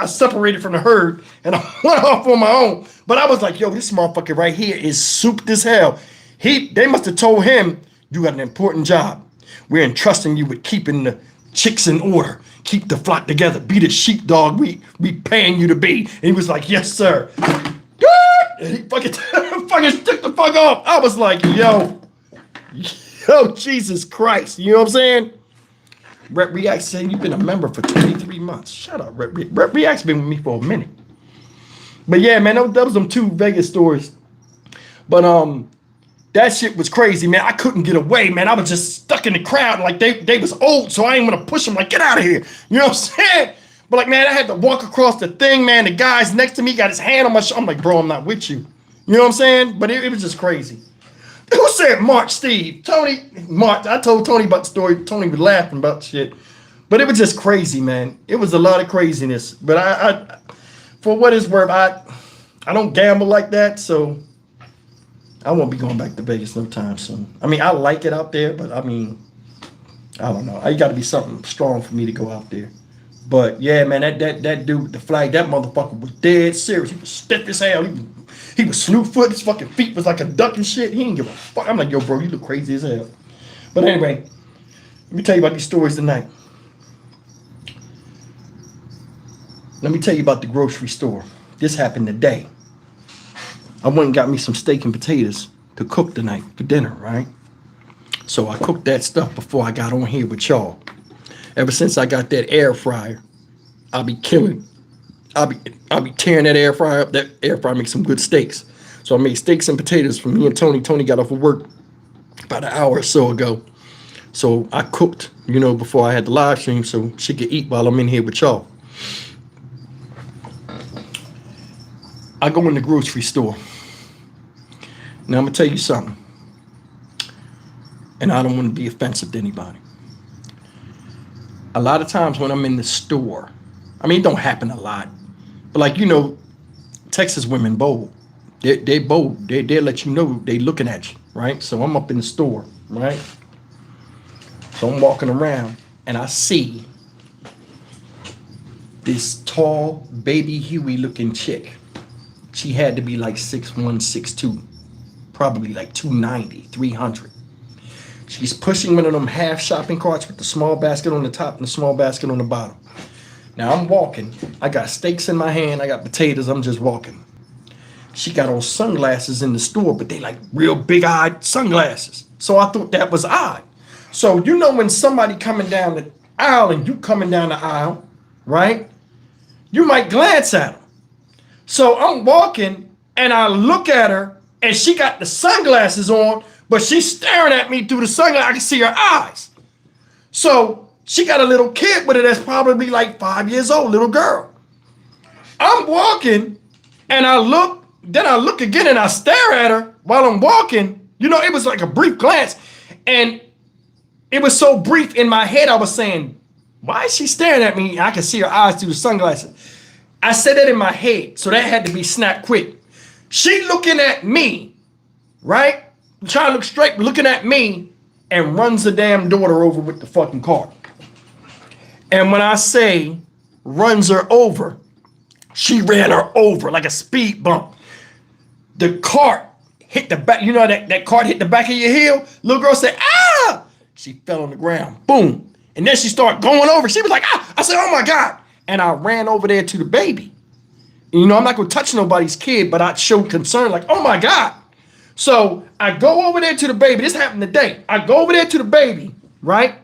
separated from the herd and I went off on my own. But I was like, yo, this motherfucker right here is souped as hell. They must have told him, you got an important job. We're entrusting you with keeping the chicks in order. Keep the flock together. Be the sheepdog we paying you to be. And he was like, yes, sir. And he fucking took the fuck off. I was like, yo, Jesus Christ. You know what I'm saying? Rep React saying you've been a member for 23 months. Shut up, Rep React's been with me for a minute. But yeah, man, that was them 2 Vegas stories. But that shit was crazy, man. I couldn't get away, man. I was just stuck in the crowd. Like they was old, so I ain't gonna push them. Like, get out of here. You know what I'm saying? But like, man, I had to walk across the thing, man. The guy's next to me got his hand on my shoulder. I'm like, bro, I'm not with you. You know what I'm saying? But it was just crazy. Who said March, Steve? Tony, March. I told Tony about the story. Tony was laughing about the shit. But it was just crazy, man. It was a lot of craziness. But I for what it's worth, I don't gamble like that, so I won't be going back to Vegas no time soon. I mean, I like it out there, but I mean, I don't know. I got to be something strong for me to go out there. But yeah, man, that dude with the flag, that motherfucker was dead serious. He was stiff as hell. He was slew-footed. His fucking feet was like a duck and shit. He didn't give a fuck. I'm like, yo, bro, you look crazy as hell. But anyway, let me tell you about these stories tonight. Let me tell you about the grocery store. This happened today. I went and got me some steak and potatoes to cook tonight for dinner, right? So I cooked that stuff before I got on here with y'all. Ever since I got that air fryer, I'll be killing. I'll be tearing that air fryer up. That air fryer makes some good steaks. So I made steaks and potatoes for me and Tony. Tony got off of work about an hour or so ago. So I cooked, before I had the live stream so she could eat while I'm in here with y'all. I go in the grocery store. Now I'm gonna tell you something. And I don't want to be offensive to anybody. A lot of times when I'm in the store, I mean, it don't happen a lot, but like, Texas women bold. They bold. They'll let you know they looking at you, right? So I'm up in the store, right? So I'm walking around and I see this tall, baby Huey looking chick. She had to be like 6'1", 6'2", probably like 290, 300. She's pushing one of them half shopping carts with the small basket on the top and the small basket on the bottom. Now I'm walking. I got steaks in my hand. I got potatoes. I'm just walking. She got on sunglasses in the store, but they like real big-eyed sunglasses. So I thought that was odd. So when somebody coming down the aisle and you coming down the aisle, right? You might glance at them. So I'm walking and I look at her and she got the sunglasses on, but she's staring at me through the sunglasses. I can see her eyes. So she got a little kid with her that's probably like 5 years old, little girl. I'm walking and I look, then I look again and I stare at her while I'm walking. It was like a brief glance. And it was so brief in my head, I was saying, why is she staring at me? I can see her eyes through the sunglasses. I said that in my head, so that had to be snapped quick. She looking at me, right? Trying to look straight, looking at me, and runs the damn daughter over with the fucking cart. And when I say runs her over, she ran her over like a speed bump. The cart hit the back. That cart hit the back of your heel? Little girl said, ah! She fell on the ground. Boom. And then she started going over. She was like, ah! I said, oh my God. And I ran over there to the baby. And, I'm not going to touch nobody's kid, but I showed concern like, oh my God. So I go over there to the baby. This happened today. I go over there to the baby, right?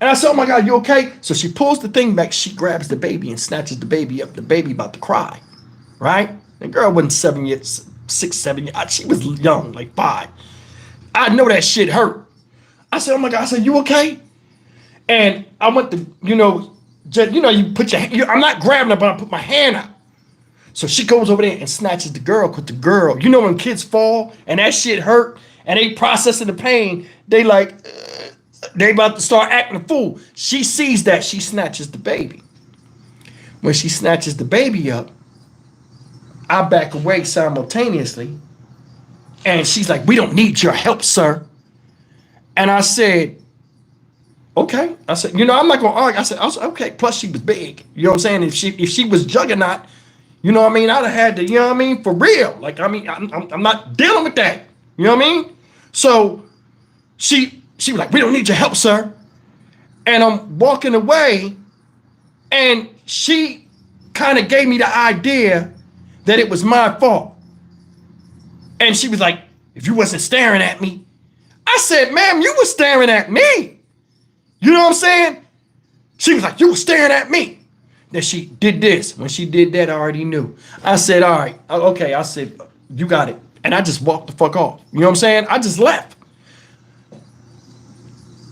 And I said, oh my God, you okay? So she pulls the thing back. She grabs the baby and snatches the baby up. The baby about to cry, right? The girl wasn't 7 years, 6, 7 years. She was young, like 5. I know that shit hurt. I said, oh my God. I said, you okay? And I went to, you put your, I'm not grabbing her, but I put my hand out. So she goes over there and snatches the girl, because the girl, when kids fall and that shit hurt and they processing the pain, they like, they about to start acting a fool. She sees that, she snatches the baby. When she snatches the baby up, I back away simultaneously And she's like, we don't need your help, sir. And I said, okay. I said, you know, I'm not gonna argue. I said, okay. Plus she was big. You know what I'm saying? If she was juggernaut, you know what I mean? I'd have had to, you know what I mean? For real. Like, I mean, I'm not dealing with that. You know what I mean? So she was like, we don't need your help, sir. And I'm walking away, and she kind of gave me the idea that it was my fault. And she was like, if you wasn't staring at me. I said, ma'am, you were staring at me. You know what I'm saying? She was like, you were staring at me. Then she did this. When she did that, I already knew. I said, all right, okay. I said, you got it. And I just walked the fuck off. You know what I'm saying? I just left.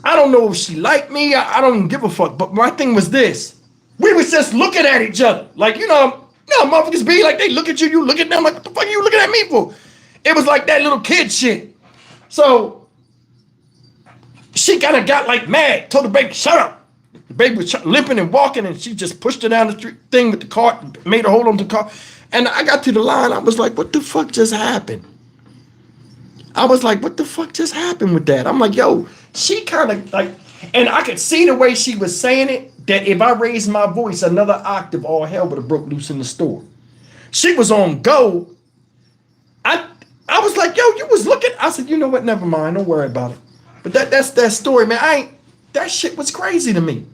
I don't know if she liked me. I don't even give a fuck. But my thing was this. We was just looking at each other. Like, you know, motherfuckers be like, they look at you, you look at them. Like, what the fuck are you looking at me for? It was like that little kid shit. So she kind of got like mad, told the baby, shut up. The baby was limping and walking, and she just pushed her down the street thing with the cart, made her hold on to the car. And I got to the line. I was like, what the fuck just happened? I was like, what the fuck just happened with that? I'm like, yo, she kind of like, and I could see the way she was saying it, that if I raised my voice another octave, all hell would have broke loose in the store. She was on go. I was like, yo, you was looking. I said, you know what? Never mind. Don't worry about it. But that's that story, man. That shit was crazy to me.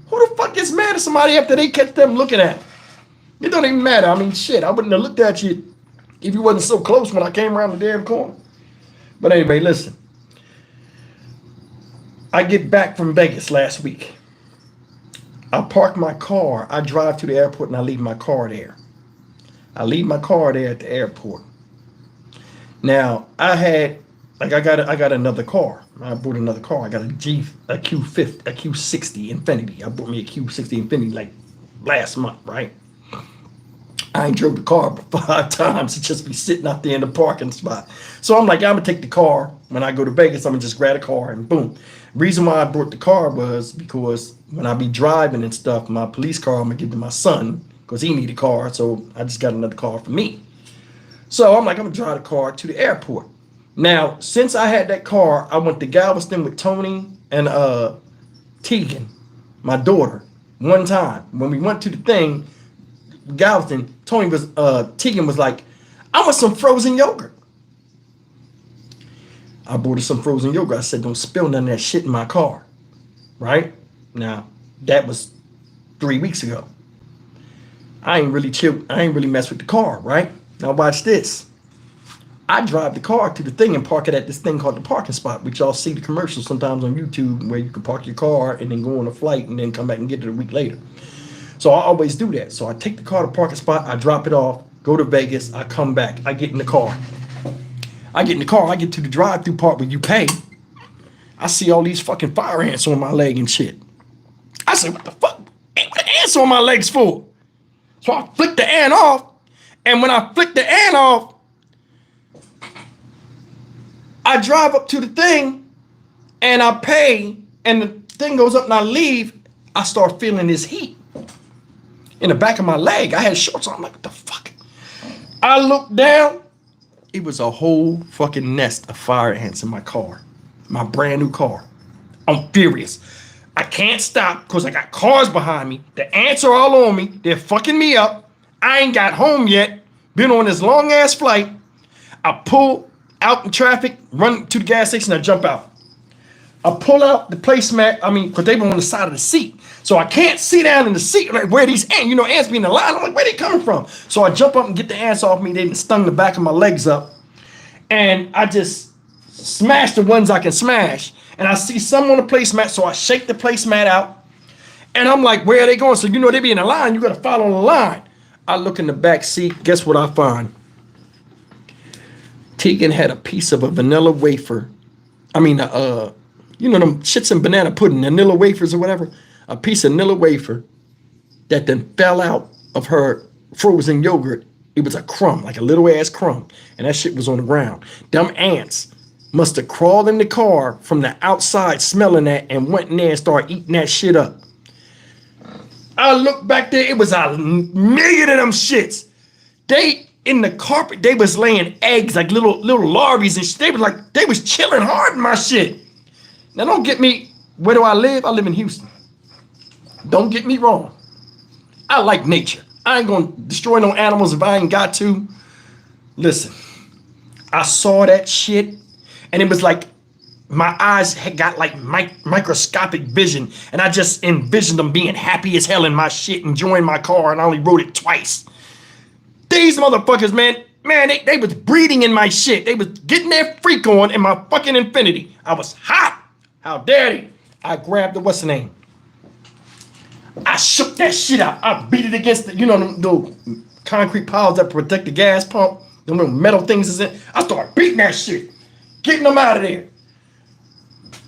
Who the fuck gets mad at somebody after they catch them looking at them? It don't even matter. I mean, shit, I wouldn't have looked at you if you wasn't so close when I came around the damn corner. But anyway, listen. I get back from Vegas last week. I park my car. I drive to the airport and I leave my car there. I leave my car there at the airport. Now, I got another car. I bought another car. I got a Q60 Infiniti. I bought me a Q60 Infiniti like last month, right? I ain't drove the car but 5 times. It just be sitting out there in the parking spot. So I'm like, I'm gonna take the car. When I go to Vegas, I'm gonna just grab a car and boom. Reason why I brought the car was because when I be driving and stuff, my police car I'm gonna give to my son because he need a car. So I just got another car for me. So I'm like, I'm gonna drive the car to the airport. Now, since I had that car, I went to Galveston with Tony and Tegan, my daughter, one time. When we went to the thing, Galveston, Tegan was like, I want some frozen yogurt. I bought her some frozen yogurt. I said, don't spill none of that shit in my car. Right? Now, that was 3 weeks ago. I ain't really messed with the car, right? Now watch this. I drive the car to the thing and park it at this thing called the parking spot, which y'all see the commercials sometimes on YouTube where you can park your car and then go on a flight and then come back and get it a week later. So I always do that. So I take the car to the parking spot, I drop it off, go to Vegas, I come back, I get in the car. I get to the drive-through part where you pay. I see all these fucking fire ants on my leg and shit. I said, what the fuck? What the ants on my legs for? So I flick the ant off. And when I flick the ant off, I drive up to the thing and I pay and the thing goes up and I leave. I start feeling this heat in the back of my leg. I had shorts on. I'm like, what the fuck? I looked down. It was a whole fucking nest of fire ants in my car. My brand new car. I'm furious. I can't stop because I got cars behind me. The ants are all on me. They're fucking me up. I ain't got home yet. Been on this long ass flight. I pull out in traffic, run to the gas station, I jump out. I pull out the placemat, because they were on the side of the seat. So I can't sit down in the seat, like where these ants, ants be in the line. I'm like, where they coming from? So I jump up and get the ants off me. They didn't stung the back of my legs up. And I just smash the ones I can smash. And I see some on the placemat, so I shake the placemat out. And I'm like, where are they going? So they be in a line, you gotta follow the line. I look in the back seat, guess what I find? Tegan had a piece of a vanilla wafer. Them shits and banana pudding, vanilla wafers or whatever. A piece of vanilla wafer that then fell out of her frozen yogurt. It was a crumb, like a little ass crumb. And that shit was on the ground. Them ants must have crawled in the car from the outside smelling that and went in there and started eating that shit up. I looked back there, it was a million of them shits. It in the carpet, they was laying eggs, like little larvae and shit. They was chilling hard in my shit. Now don't get me, where do I live? I live in Houston. Don't get me wrong. I like nature. I ain't gonna destroy no animals if I ain't got to. Listen, I saw that shit and it was like my eyes had got like microscopic vision, and I just envisioned them being happy as hell in my shit, enjoying my car, and I only rode it twice. These motherfuckers, man, they was breeding in my shit. They was getting their freak on in my fucking Infinity. I was hot. How dare they? I grabbed the, what's the name? I shook that shit out. I beat it against the, the concrete piles that protect the gas pump. Them little metal things is in. I started beating that shit, getting them out of there.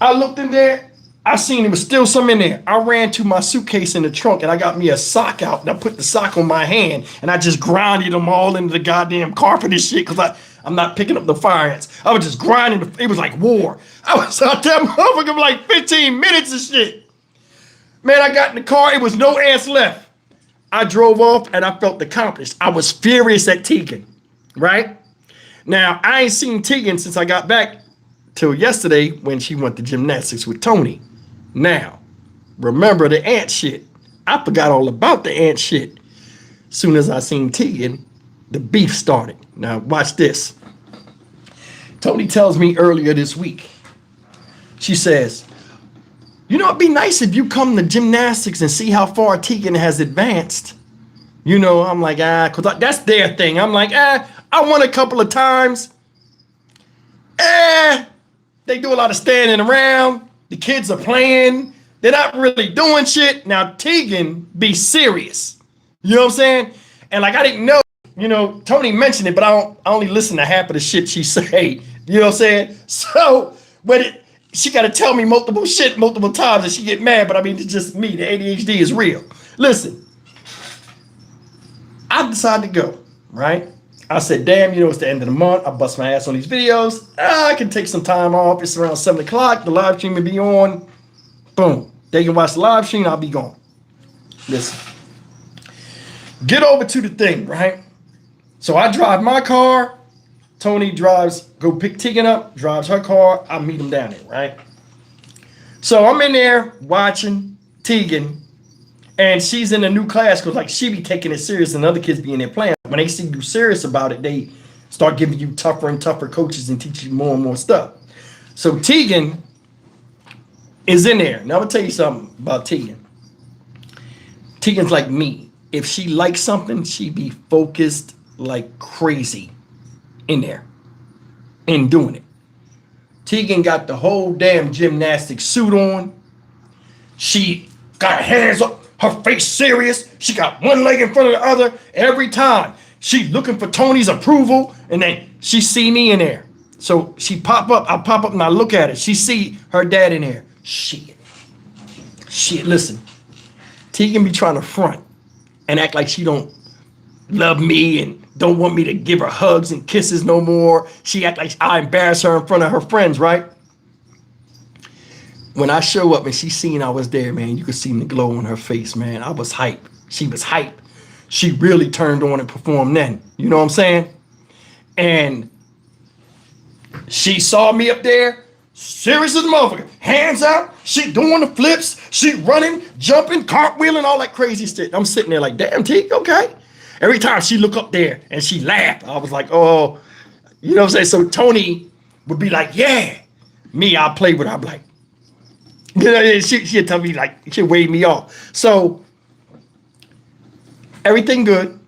I looked in there. I seen there was still some in there. I ran to my suitcase in the trunk and I got me a sock out and I put the sock on my hand and I just grinded them all into the goddamn carpet and shit because I'm not picking up the fire ants. I was just grinding. It was like war. I was out there motherfucker for like 15 minutes and shit. Man, I got in the car. It was no ants left. I drove off and I felt accomplished. I was furious at Tegan, right? Now, I ain't seen Tegan since I got back till yesterday when she went to gymnastics with Tony. Now, remember the ant shit. I forgot all about the ant shit. Soon as I seen Tegan, the beef started. Now, watch this. Tony tells me earlier this week, she says, it'd be nice if you come to gymnastics and see how far Tegan has advanced. I'm like, because that's their thing. I'm like, I won a couple of times. They do a lot of standing around. The kids are playing. They're not really doing shit. Now, Tegan be serious. You know what I'm saying? And like, I didn't know, Tony mentioned it, but I only listen to half of the shit she say. You know what I'm saying? So, she got to tell me multiple times and she get mad, but I mean, it's just me. The ADHD is real. Listen, I decided to go, right? I said, damn, it's the end of the month. I bust my ass on these videos. I can take some time off. It's around 7 o'clock. The live stream will be on. Boom. They can watch the live stream. I'll be gone. Listen. Get over to the thing, right? So I drive my car. Tony go pick Tegan up, drives her car. I meet him down there, right? So I'm in there watching Tegan. And she's in a new class because like she be taking it serious and other kids be in there playing. When they see you serious about it, they start giving you tougher and tougher coaches and teach you more and more stuff. So Tegan is in there. Now I'm gonna tell you something about Tegan. Tegan's like me. If she likes something, she be focused like crazy in there and doing it. Tegan got the whole damn gymnastic suit on. She got her hands up. Her face serious. She got one leg in front of the other. Every time she looking for Tony's approval, and then she see me in there. So she pop up. I pop up and I look at her. She see her dad in there. Shit. Listen, Tegan be trying to front and act like she don't love me and don't want me to give her hugs and kisses no more. She act like I embarrass her in front of her friends, right? When I show up and she seen I was there, man, you could see the glow on her face, man. I was hype. She was hype. She really turned on and performed then. You know what I'm saying? And she saw me up there, serious as a motherfucker. Hands out. She doing the flips. She running, jumping, cartwheeling, all that crazy shit. I'm sitting there like, damn, T, okay. Every time she look up there and she laughed, I was like, oh, you know what I'm saying? So Tony would be like, yeah. Me, I'll play with her. I'm like, she'd tell me like, she'd wave me off. So everything good.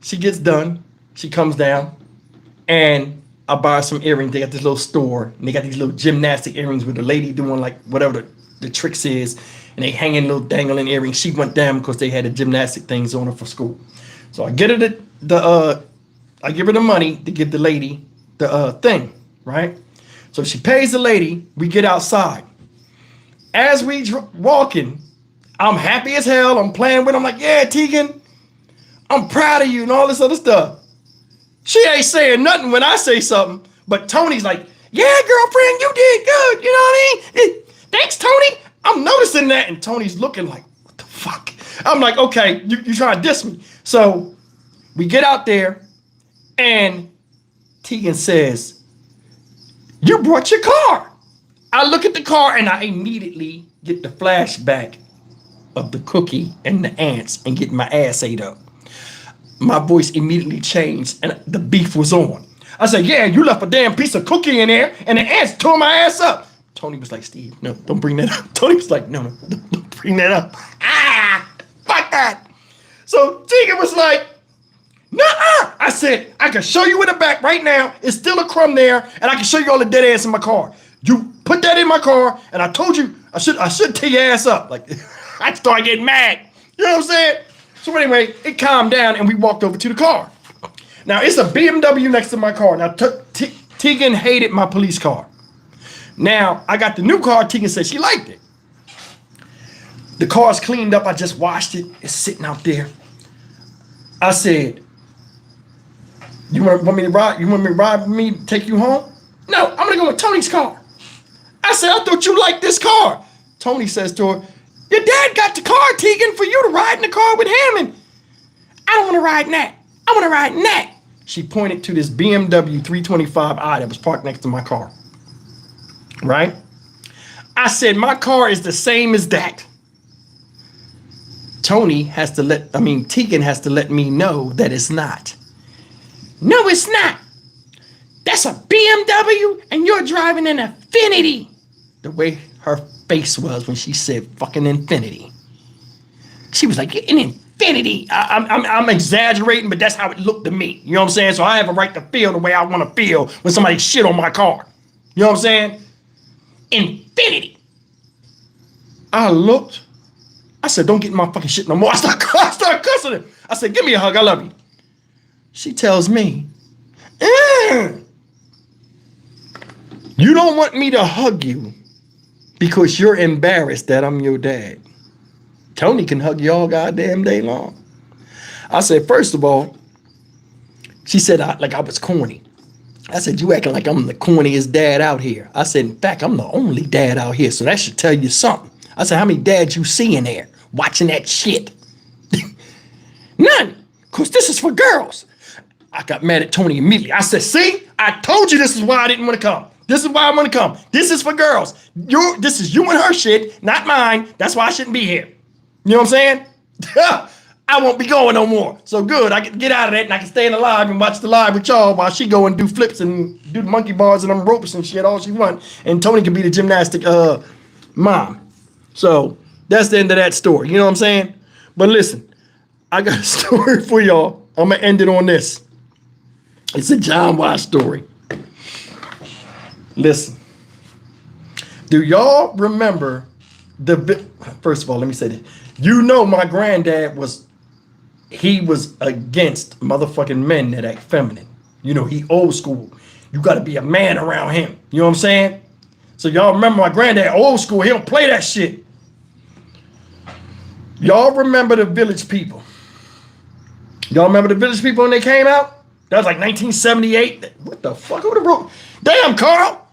She gets done. She comes down and I buy her some earrings. They got this little store and they got these little gymnastic earrings with the lady doing like whatever the tricks is. And they hanging little dangling earrings. She went down because they had the gymnastic things on her for school. So I get her I give her the money to give the lady the thing, right? So she pays the lady. We get outside. As we walking, I'm happy as hell. I'm playing with her. I'm like, yeah, Tegan, I'm proud of you and all this other stuff. She ain't saying nothing when I say something, but Tony's like, yeah, girlfriend, you did good. You know what I mean? Thanks, Tony. I'm noticing that. And Tony's looking like, what the fuck? I'm like, okay, you trying to diss me. So we get out there. And Tegan says, you brought your car. I look at the car and I immediately get the flashback of the cookie and the ants and getting my ass ate up. My voice immediately changed and the beef was on. I said, yeah, you left a damn piece of cookie in there and the ants tore my ass up. Tony was like, Steve, no, don't bring that up. Tony was like, no, don't bring that up. Fuck that. So Tegan was like, nuh-uh. I said, I can show you in the back right now. It's still a crumb there, and I can show you all the dead ants in my car. You put that in my car, and I told you I should tear your ass up. Like, I started getting mad. You know what I'm saying? So anyway, it calmed down, and we walked over to the car. Now, it's a BMW next to my car. Now, Tegan hated my police car. Now, I got the new car. Tegan said she liked it. The car's cleaned up. I just washed it. It's sitting out there. I said, you want me to ride? You want me to ride with me, take you home? No, I'm gonna go with Tony's car. I said, I thought you liked this car. Tony says to her, your dad got the car, Tegan, for you to ride in the car with him. And I don't want to ride in that. I want to ride in that. She pointed to this BMW 325i that was parked next to my car. Right? I said, my car is the same as that. Tegan has to let me know that it's not. No, it's not. That's a BMW and you're driving an Infinity. The way her face was when she said fucking Infinity. She was like, an Infinity. I'm exaggerating, but that's how it looked to me. You know what I'm saying? So I have a right to feel the way I want to feel when somebody shit on my car. You know what I'm saying? Infinity. I looked. I said, don't get in my fucking shit no more. I start cussing her. I said, give me a hug. I love you. She tells me, you don't want me to hug you because you're embarrassed that I'm your dad. Tony can hug you all goddamn day long. I said, first of all, she said, I was corny. I said, you acting like I'm the corniest dad out here. I said, in fact, I'm the only dad out here, so that should tell you something. I said, how many dads you see in there watching that shit? None, because this is for girls. I got mad at Tony immediately. I said, see, I told you this is why I didn't want to come. This is why I want to come. This is for girls. This is you and her shit, not mine. That's why I shouldn't be here. You know what I'm saying? I won't be going no more. So good, I can get out of that and I can stay in the live and watch the live with y'all while she go and do flips and do the monkey bars and them ropes and shit all she want. And Tony can be the gymnastic mom. So that's the end of that story. You know what I'm saying? But listen, I got a story for y'all. I'm going to end it on this. It's a John Watts story. Listen. Do y'all remember first of all, let me say this. You know my granddad was against motherfucking men that act feminine. You know, he old school. You got to be a man around him. You know what I'm saying? So y'all remember my granddad old school. He don't play that shit. Y'all remember the Village People? Y'all remember the Village People when they came out? That was like 1978. What the fuck? Who the broke? Damn, Carl.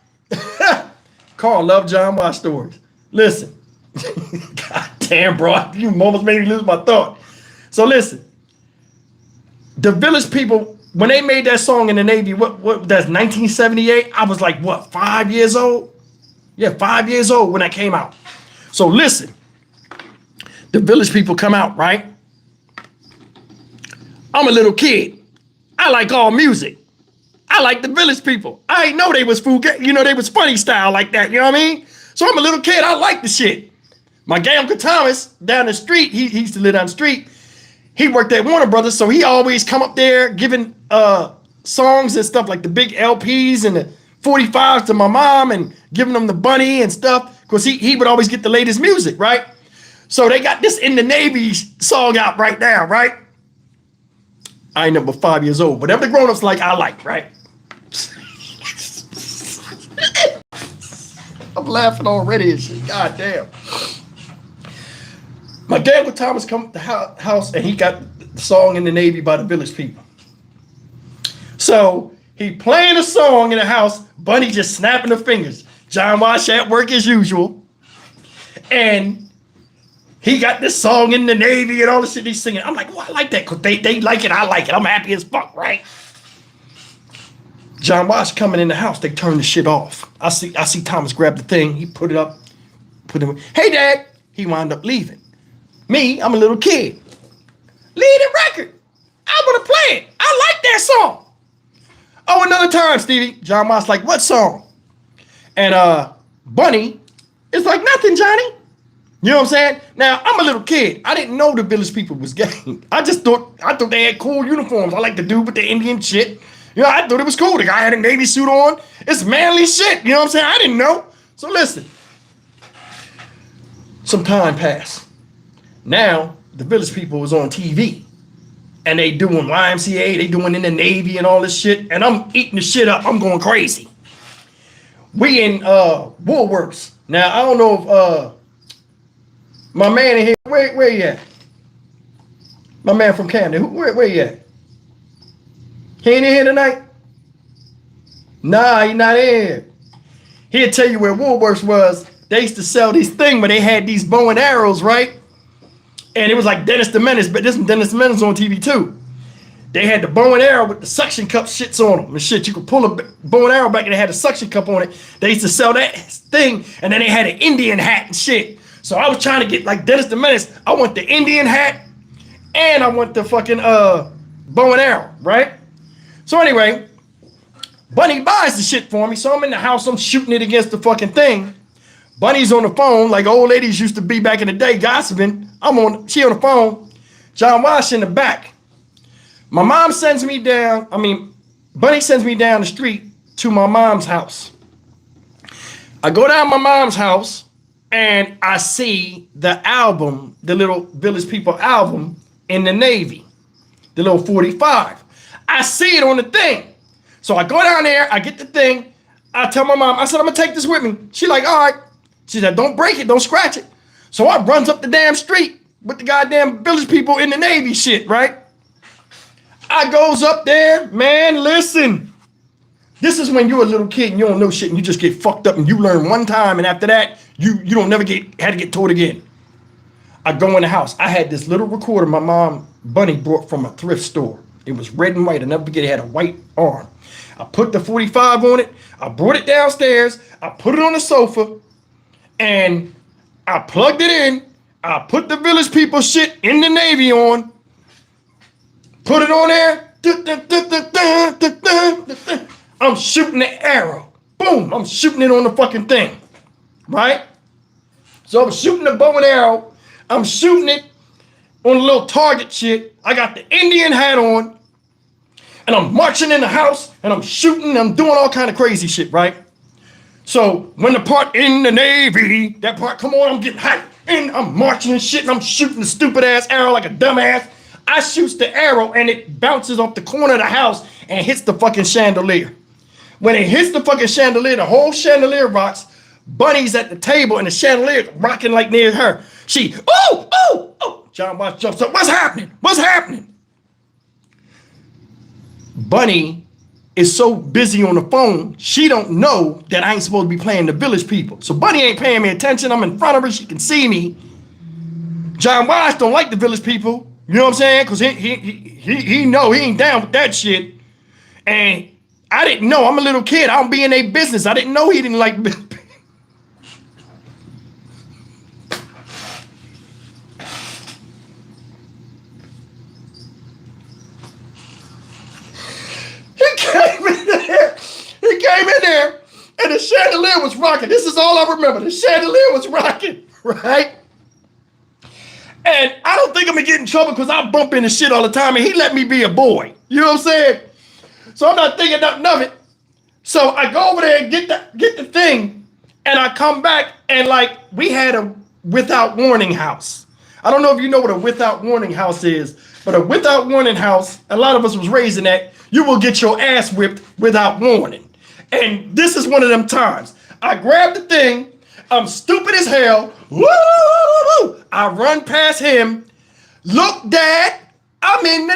Carl loved John Watts stories. Listen. God damn, bro. You almost made me lose my thought. So listen. The Village People, when they made that song in the Navy, what that's 1978? I was like, what, 5 years old? Yeah, 5 years old when that came out. So listen. The Village People come out, right? I'm a little kid. I like all music. I like the Village People. I ain't know they was they was funny style like that, you know what I mean? So I'm a little kid, I like the shit. My gay Uncle Thomas down the street, he used to live down the street. He worked at Warner Brothers, so he always come up there giving songs and stuff like the big LPs and the 45s to my mom and giving them the bunny and stuff, because he would always get the latest music, right? So they got this In the Navy song out right now, right? I ain't number 5 years old. Whatever the grown-ups like, I like, right? I'm laughing already and shit. God damn. My dad with Thomas come to the house and he got the song In the Navy by the Village People. So he playing a song in the house, Bunny just snapping her fingers. John Watts at work as usual. And he got this song In the Navy and all the shit he's singing. I'm like, well, I like that because they like it. I like it. I'm happy as fuck, right? John Watts coming in the house, they turn the shit off. I see Thomas grab the thing, he put it up, hey Dad, he wound up leaving. Me, I'm a little kid. Leave the record. I want to play it. I like that song. Oh, another time, Stevie. John Watts like, what song? And Bunny is like, nothing, Johnny. You know what I'm saying? Now, I'm a little kid. I didn't know the Village People was gay. I thought they had cool uniforms. I like the dude with the Indian shit. You know, I thought it was cool. The guy had a Navy suit on. It's manly shit. You know what I'm saying? I didn't know. So listen. Some time passed. Now, the Village People was on TV. And they doing YMCA. They doing in the Navy and all this shit. And I'm eating the shit up. I'm going crazy. We in Woolworths. Now, I don't know if my man in here, where you at? My man from Camden, where you at? He ain't in here tonight? Nah, he not in here. He'll tell you where Woolworths was. They used to sell these things where they had these bow and arrows, right? And it was like Dennis the Menace, but this Dennis the Menace on TV too. They had the bow and arrow with the suction cup shits on them and shit. You could pull a bow and arrow back and they had a suction cup on it. They used to sell that thing, and then they had an Indian hat and shit. So I was trying to get like Dennis the Menace. I want the Indian hat and I want the fucking bow and arrow, right? So anyway, Bunny buys the shit for me. So I'm in the house, I'm shooting it against the fucking thing. Bunny's on the phone like old ladies used to be back in the day gossiping. She on the phone. John Wash in the back. My mom sends me down, Bunny sends me down the street to my mom's house. I go down my mom's house and I see the album, the little Village People album in the Navy, the little 45. I see it on the thing. So I go down there, I get the thing. I tell my mom, I said, I'm gonna take this with me. She like, all right. She said, don't break it, don't scratch it. So I runs up the damn street with the goddamn Village People in the Navy shit, right? I goes up there, man, listen. This is when you're a little kid and you don't know shit and you just get fucked up and you learn one time and after that, you don't never had to get taught again. I go in the house. I had this little recorder my mom, Bunny, brought from a thrift store. It was red and white. I'll never forget it had a white arm. I put the 45 on it. I brought it downstairs. I put it on the sofa and I plugged it in. I put the Village People shit in the Navy on. Put it on there. I'm shooting the arrow. Boom. I'm shooting it on the fucking thing. Right? So I'm shooting the bow and arrow. I'm shooting it on a little target shit. I got the Indian hat on. And I'm marching in the house. And I'm shooting. I'm doing all kind of crazy shit, right? So when the part in the Navy, that part, come on, I'm getting hyped. And I'm marching and shit. And I'm shooting the stupid ass arrow like a dumbass. I shoots the arrow and it bounces off the corner of the house and hits the fucking chandelier. When it hits the fucking chandelier, the whole chandelier rocks. Bunny's at the table and the chandelier rocking like near her. She, oh. John Watts jumps up. What's happening? What's happening? Bunny is so busy on the phone, she don't know that I ain't supposed to be playing the Village People. So Bunny ain't paying me attention. I'm in front of her. She can see me. John Watts don't like the Village People. You know what I'm saying? Because he know he ain't down with that shit. And I didn't know. I'm a little kid. I don't be in their business. I didn't know he didn't like Village People. He came in there and the chandelier was rocking. This is all I remember. The chandelier was rocking, right? And I don't think I'm gonna get in trouble because I bump into shit all the time and he let me be a boy. You know what I'm saying? So I'm not thinking nothing of it. So I go over there and get the thing and I come back and like we had a without warning house. I don't know if you know what a without warning house is, but a without warning house, a lot of us was raised in that, you will get your ass whipped without warning. And this is one of them times. I grab the thing, I'm stupid as hell, woo! I run past him, look Dad, I'm in the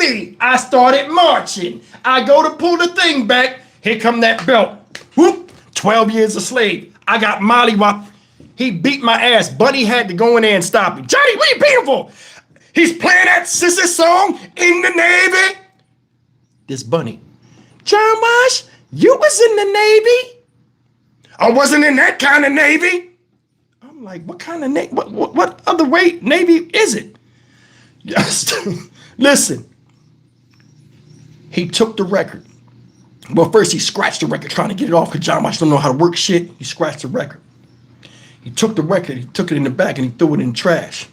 Navy. I started marching. I go to pull the thing back, here come that belt, whoop, 12 years a slave. I got mollywopped. He beat my ass. Bunny had to go in there and stop him. Johnny, what are you beating for? He's playing that sissy song in the Navy. This Bunny. John Wash, You was in the Navy? I wasn't in that kind of Navy. I'm like, what kind of Navy? What other way Navy is it? Yes. Listen, he took the record. Well, first he scratched the record trying to get it off because John Watch don't know how to work shit. He scratched the record. He took the record, he took it in the back and he threw it in the trash.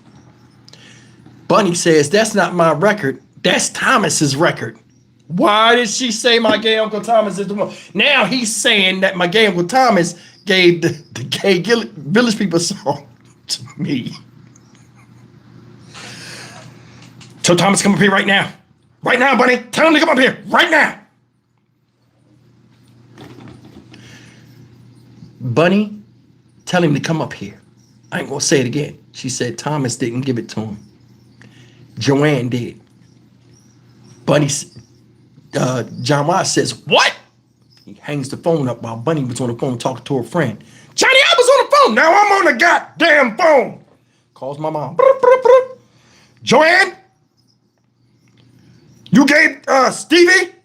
Bunny says, that's not my record. That's Thomas's record. Why did she say my gay Uncle Thomas is the one? Now he's saying that my gay Uncle Thomas gave the gay village people song to me. Tell Thomas come up here right now. Right now, Bunny. Tell him to come up here right now. Bunny, tell him to come up here. I ain't gonna say it again. She said Thomas didn't give it to him. Joanne did. Bunny, John Watts says, what? He hangs the phone up while Bunny was on the phone talking to her friend. Johnny, I was on the phone. Now I'm on the goddamn phone. Calls my mom. Joanne, you gave Stevie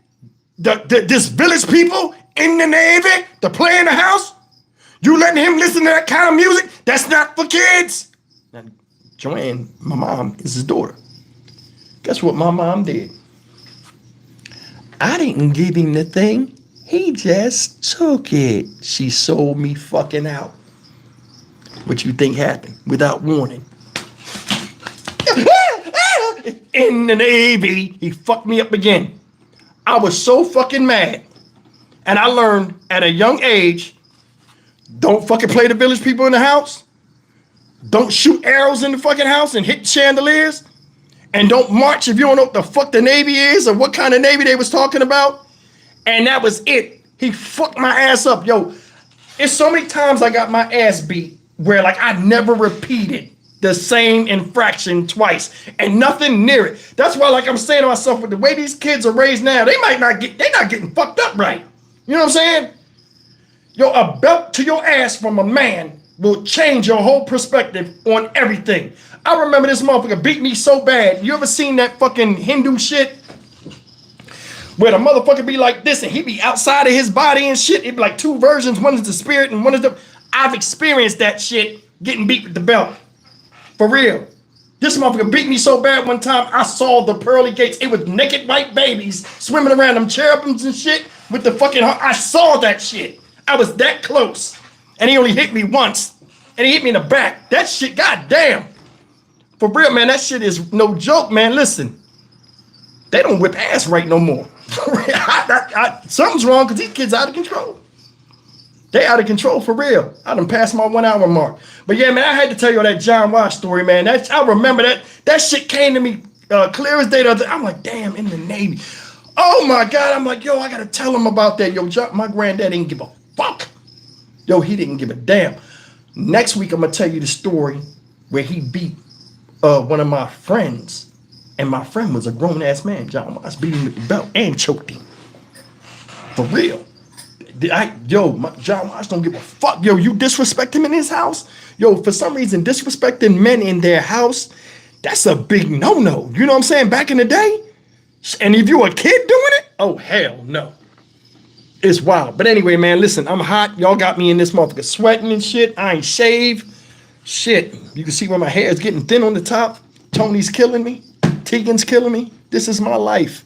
this village people in the Navy to play in the house? You letting him listen to that kind of music? That's not for kids. Now, Joanne, my mom, is his daughter. Guess what my mom did? I didn't give him the thing. He just took it. She sold me fucking out. What you think happened without warning? In the Navy, he fucked me up again. I was so fucking mad. And I learned at a young age, don't fucking play the village people in the house. Don't shoot arrows in the fucking house and hit chandeliers. And don't march if you don't know what the fuck the Navy is or what kind of Navy they was talking about. And that was it. He fucked my ass up. Yo, it's so many times I got my ass beat where like I never repeated the same infraction twice and nothing near it. That's why like I'm saying to myself, with the way these kids are raised now, they're not getting fucked up right. You know what I'm saying? Yo, a belt to your ass from a man will change your whole perspective on everything. I remember this motherfucker beat me so bad. You ever seen that fucking Hindu shit? Where the motherfucker be like this and he be outside of his body and shit. It be like two versions. One is the spirit and one is the... I've experienced that shit getting beat with the belt. For real. This motherfucker beat me so bad one time, I saw the pearly gates. It was naked white babies swimming around them cherubims and shit with the fucking... I saw that shit. I was that close. And he only hit me once. And he hit me in the back. That shit, goddamn. For real, man, that shit is no joke, man. Listen, they don't whip ass right no more. Something's wrong because these kids out of control. They out of control for real. I done passed my 1 hour mark. But yeah, man, I had to tell you that John Watts story, man. I remember that shit came to me clear as day the other day. I'm like, damn, in the Navy. Oh my God. I'm like, yo, I gotta tell him about that. Yo, my granddad didn't give a fuck. Yo, he didn't give a damn. Next week, I'm gonna tell you the story where he beat one of my friends, and my friend was a grown-ass man. John Watts beat him with the belt and choked him. For real. John Watts don't give a fuck. Yo, you disrespect him in his house? Yo, for some reason, disrespecting men in their house, that's a big no-no. You know what I'm saying? Back in the day? And if you a kid doing it? Oh, hell no. It's wild. But anyway, man, listen, I'm hot. Y'all got me in this motherfucker sweating and shit. I ain't shaved. Shit. You can see where my hair is getting thin on the top. Tony's killing me. Tegan's killing me. This is my life.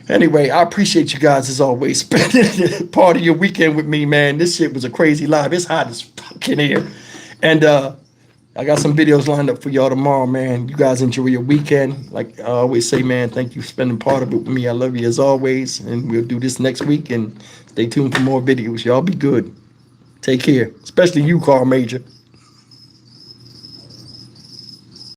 Anyway, I appreciate you guys as always spending part of your weekend with me, man. This shit was a crazy live. It's hot as fucking here. And I got some videos lined up for y'all tomorrow, man. You guys enjoy your weekend. Like I always say, man, thank you for spending part of it with me. I love you as always. And we'll do this next week. And stay tuned for more videos. Y'all be good. Take care. Especially you, Carl Major.